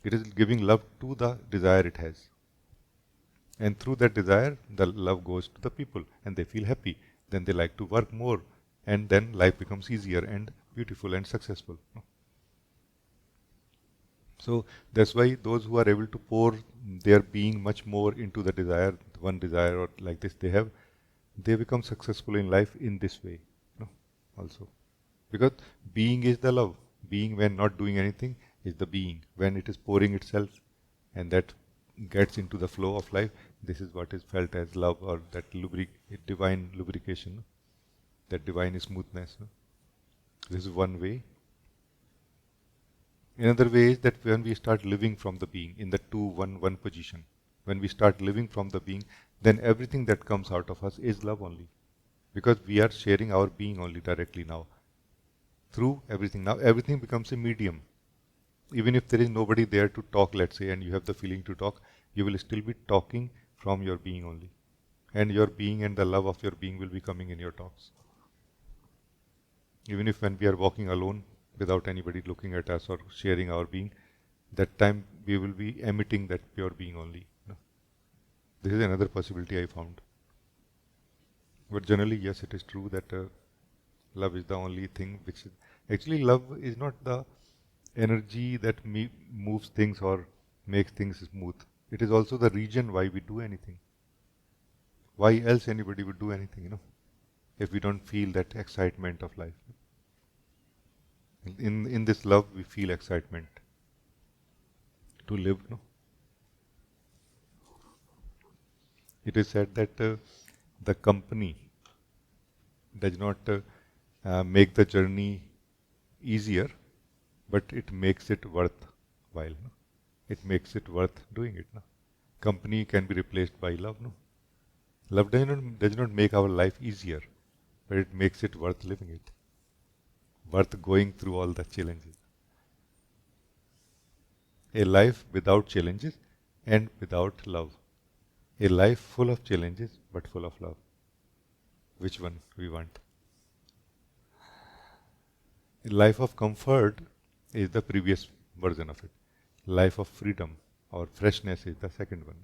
It is giving love to the desire it has. And through that desire, the love goes to the people and they feel happy. Then they like to work more, and then life becomes easier and beautiful and successful. So that's why those who are able to pour their being much more into the desire, one desire or like this they have, they become successful in life in this way. No? Also. Because being is the love. Being when not doing anything is the being. When it is pouring itself and that gets into the flow of life, this is what is felt as love, or that divine lubrication, no? That divine smoothness. No? This is one way. Another way is that when we start living from the being in the 2-1-1 position, when we start living from the being, then everything that comes out of us is love only. Because we are sharing our being only directly now. Through everything. Now everything becomes a medium. Even if there is nobody there to talk, let's say, and you have the feeling to talk, you will still be talking from your being only. And your being and the love of your being will be coming in your talks. Even if when we are walking alone, without anybody looking at us or sharing our being, that time we will be emitting that pure being only. No? This is another possibility I found. But generally, yes, it is true that love is the only thing which is, actually love is not the energy that moves things or makes things smooth. It is also the reason why we do anything. Why else anybody would do anything, if we don't feel that excitement of life. In this love, we feel excitement to live. No? It is said that the company does not make the journey easier, but it makes it worthwhile. No? It makes it worth doing it. No? Company can be replaced by love. No? Love does not make our life easier, but it makes it worth living it, worth going through all the challenges. A life without challenges and without love. A life full of challenges but full of love. Which one we want? A life of comfort is the previous version of it. Life of freedom or freshness is the second one.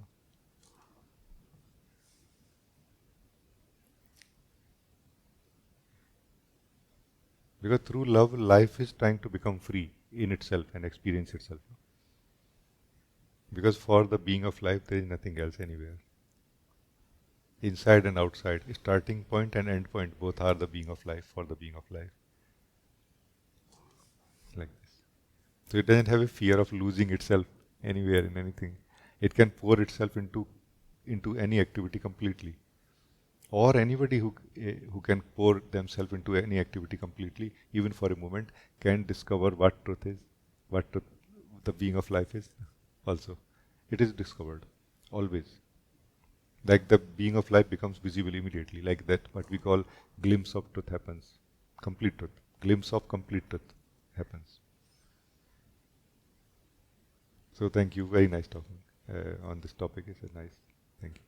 Because through love, life is trying to become free in itself and experience itself. Because for the being of life, there is nothing else anywhere. Inside and outside, starting point and end point, both are the being of life for the being of life. Like this. So it doesn't have a fear of losing itself anywhere in anything. It can pour itself into any activity completely. Or anybody who can pour themselves into any activity completely, even for a moment, can discover what truth is, what truth, the being of life is also. It is discovered, always. Like the being of life becomes visible immediately, like that what we call glimpse of truth happens. Complete truth. Glimpse of complete truth happens. So thank you, very nice talking on this topic. It's a nice, thank you.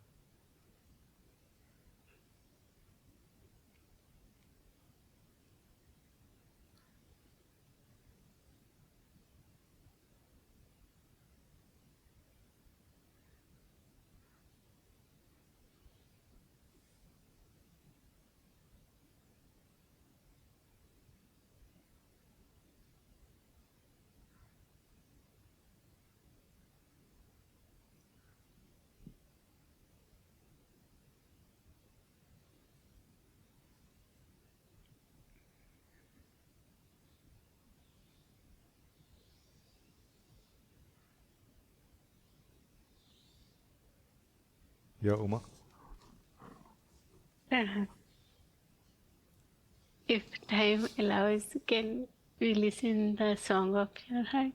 Yeah, Uma. Uh, if time allows, can we listen the song of your heart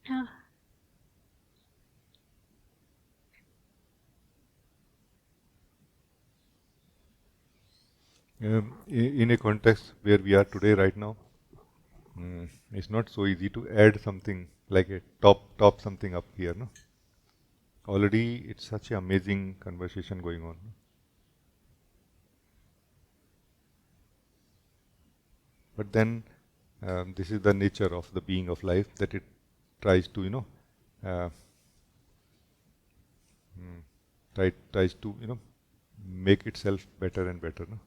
now? In a context where we are today, right now, it's not so easy to add something like a top something up here, no? Already, it's such an amazing conversation going on. But then, this is the nature of the being of life, that it tries to, uh, tries to, make itself better and better, no?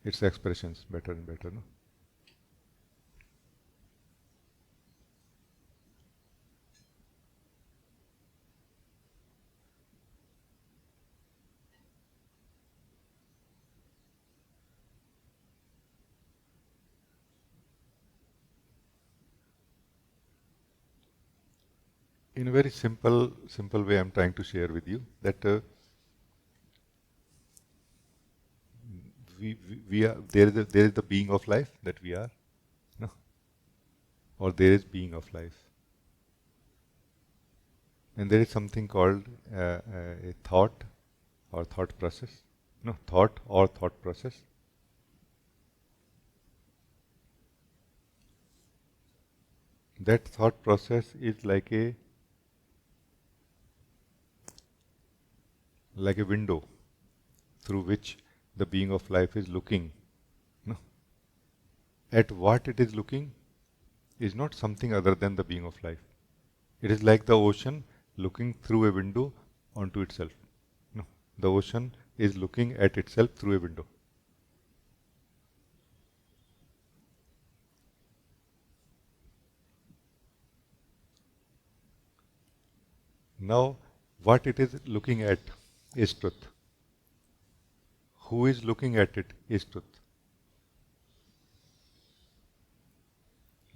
Its expressions better and better, no? In a very simple way, I'm trying to share with you that we are there is the being of life that we are, no? Or there is being of life, and there is something called a thought or thought process, no, thought or thought process. That thought process is like a window through which the being of life is looking, no? At what it is looking is not something other than the being of life. It is like the ocean looking through a window onto itself. No, the ocean is looking at itself through a window. Now, what it is looking at is truth. Who is looking at it is truth.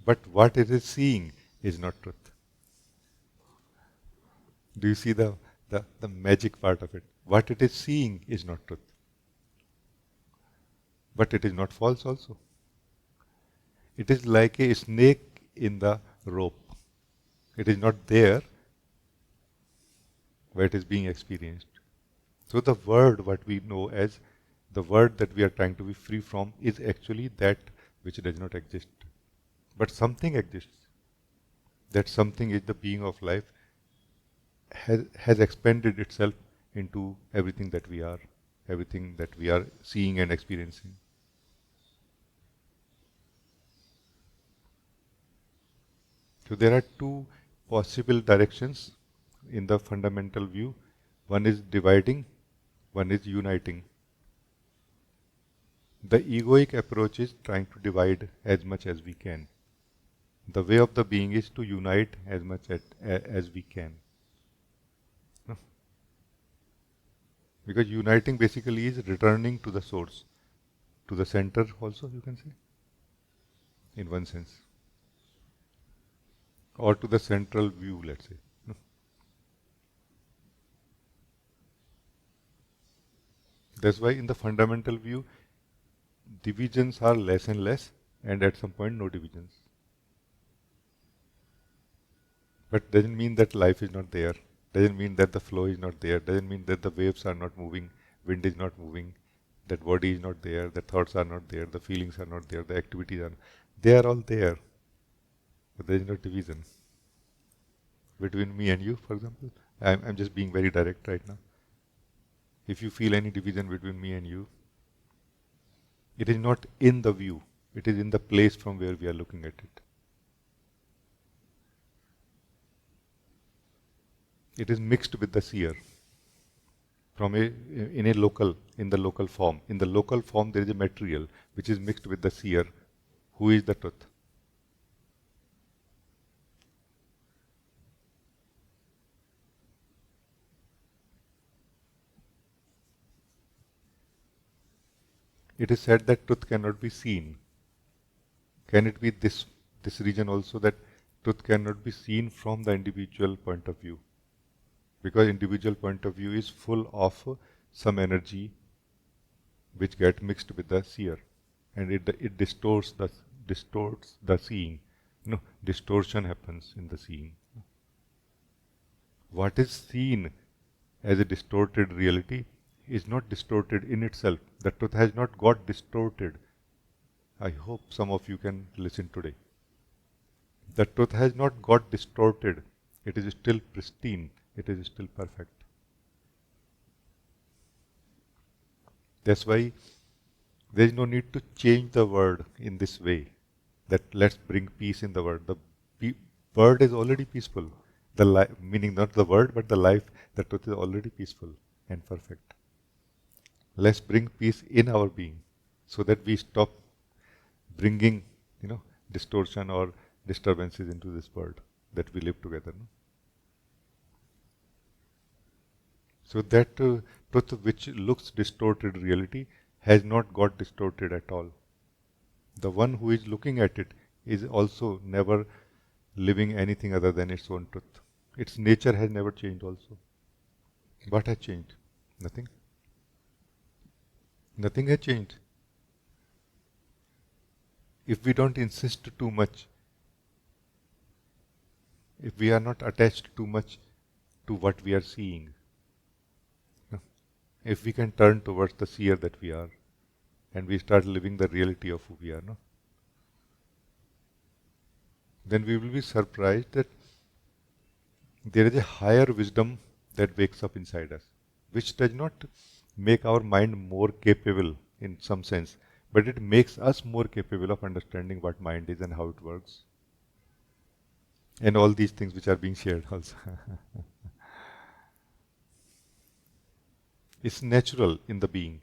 But what it is seeing is not truth. Do you see the magic part of it? What it is seeing is not truth. But it is not false also. It is like a snake in the rope. It is not there where it is being experienced. So the word, what we know as the word that we are trying to be free from, is actually that which does not exist. But something exists. That something is the being of life, has expanded itself into everything that we are seeing and experiencing. So there are two possible directions in the fundamental view. One is dividing, one is uniting. The egoic approach is trying to divide as much as we can. The way of the being is to unite as much as we can. No? Because uniting basically is returning to the source, to the center also, you can say, in one sense. Or to the central view, let's say. No? That's why in the fundamental view, divisions are less and less, and at some point no divisions. But doesn't mean that life is not there. Doesn't mean that the flow is not there. Doesn't mean that the waves are not moving, wind is not moving, that body is not there, the thoughts are not there, the feelings are not there, the activities are. They are all there, but there is no division between me and you. For example, I'm just being very direct right now. If you feel any division between me and you, it is not in the view. It is in the place from where we are looking at it. It is mixed with the seer from in the local form. In the local form, there is a material which is mixed with the seer, who is the truth. It is said that truth cannot be seen. Can it be this region also, that truth cannot be seen from the individual point of view? Because individual point of view is full of some energy which get mixed with the seer, and it distorts the seeing. No, distortion happens in the seeing. What is seen as a distorted reality is not distorted in itself. The truth has not got distorted. I hope some of you can listen today. The truth has not got distorted. It is still pristine. It is still perfect. That's why there is no need to change the word in this way, that let's bring peace in the world. The word is already peaceful. Meaning not the word, but the life, the truth is already peaceful and perfect. Let's bring peace in our being so that we stop bringing, distortion or disturbances into this world that we live together. No? So that truth which looks distorted reality has not got distorted at all. The one who is looking at it is also never living anything other than its own truth. Its nature has never changed also. What has changed? Nothing. Nothing has changed. If we don't insist too much, if we are not attached too much to what we are seeing, if we can turn towards the seer that we are, and we start living the reality of who we are, then we will be surprised that there is a higher wisdom that wakes up inside us, which does not make our mind more capable in some sense, but it makes us more capable of understanding what mind is and how it works. And all these things which are being shared also. It's natural in the being,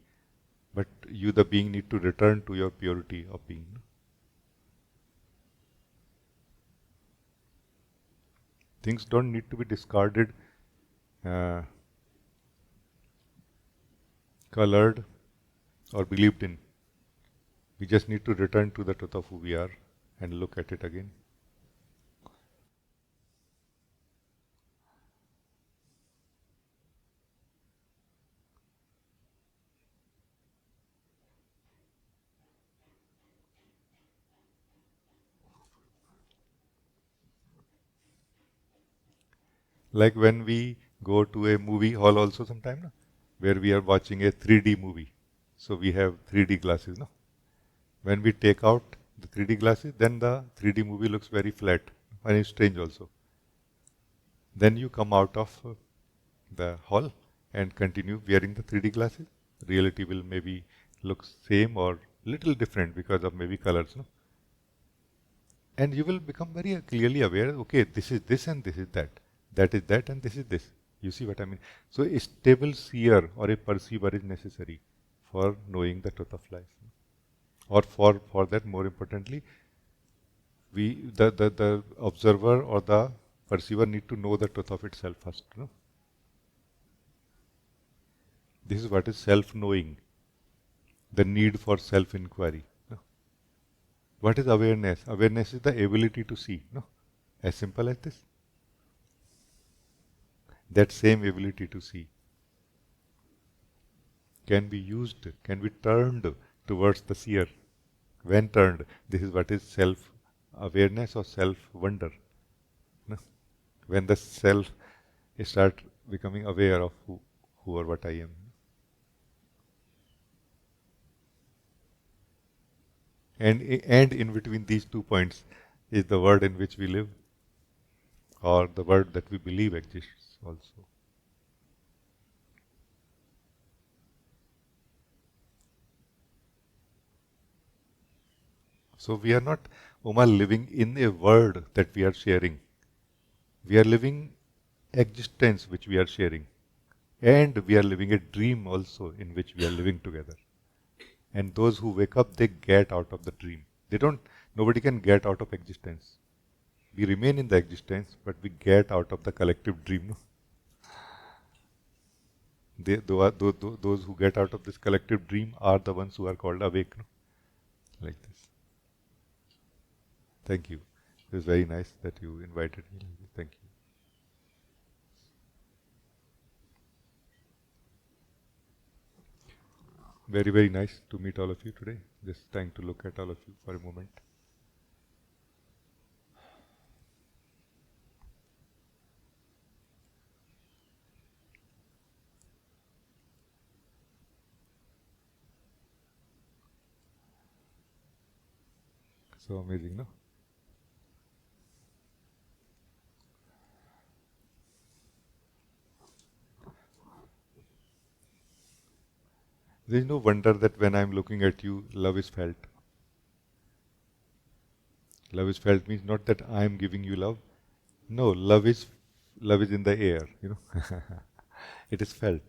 but you, the being, need to return to your purity of being. Things don't need to be discarded, colored, or believed in. We just need to return to the truth of who we are and look at it again. Like when we go to a movie hall also sometime, where we are watching a 3D movie. So we have 3D glasses. When we take out the 3D glasses, then the 3D movie looks very flat and it's strange also. Then you come out of the hall and continue wearing the 3D glasses. Reality will maybe look same or little different because of maybe colors. And you will become very clearly aware, okay, this is this and this is that. That is that and this is this. You see what I mean? So a stable seer or a perceiver is necessary for knowing the truth of life. Or for that, more importantly, the observer or the perceiver need to know the truth of itself first. No? This is what is self-knowing, the need for self-inquiry. No? What is awareness? Awareness is the ability to see. No? As simple as this. That same ability to see can be used, can be turned towards the seer. When turned, this is what is self-awareness or self-wonder. No? When the self start becoming aware of who or what I am. And in between these 2 points is the world in which we live, or the world that we believe exists also. So we are not, Oma, living in a world that we are sharing. We are living existence which we are sharing. And we are living a dream also in which we are living together. And those who wake up, they get out of the dream. Nobody can get out of existence. We remain in the existence, but we get out of the collective dream. No? Those who get out of this collective dream are the ones who are called awake. No? Like this. Thank you. It was very nice that you invited me. Thank you. Very, very nice to meet all of you today. Just trying to look at all of you for a moment. So amazing, no? There is no wonder that when I am looking at you, love is felt. Love is felt means not that I am giving you love. No, love is in the air, you know. It is felt.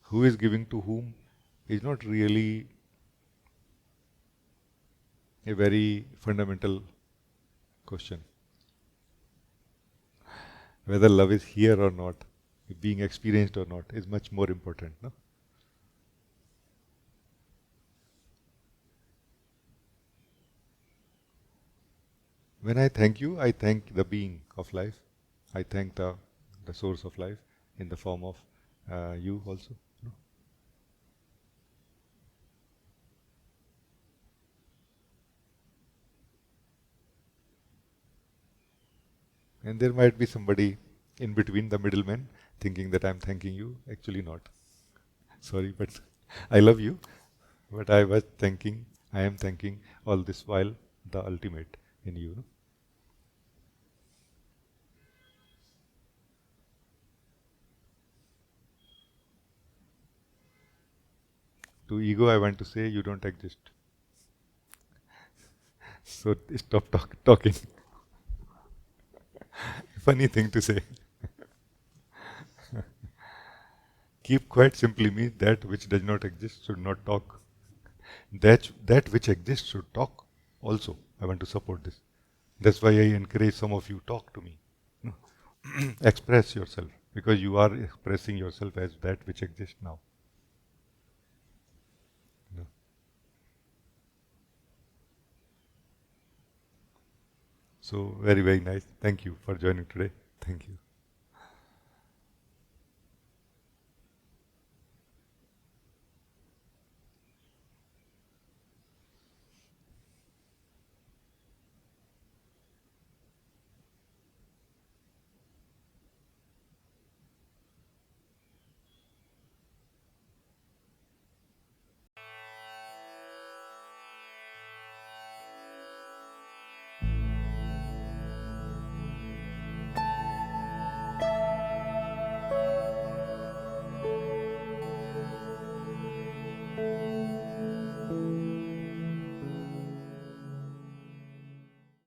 Who is giving to whom is not really a very fundamental question. Whether love is here or not, being experienced or not, is much more important, no? When I thank you, I thank the being of life. I thank the source of life in the form of you also. No? And there might be somebody in between, the middleman, thinking that I'm thanking you. Actually not. Sorry, but I love you. But I am thanking all this while the ultimate in you. No? To ego, I want to say you don't exist. So stop talking. Funny thing to say. Keep quiet simply means that which does not exist should not talk. That which exists should talk also. I want to support this. That's why I encourage some of you, talk to me. No? Express yourself, because you are expressing yourself as that which exists now. No? So very, very nice. Thank you for joining today. Thank you.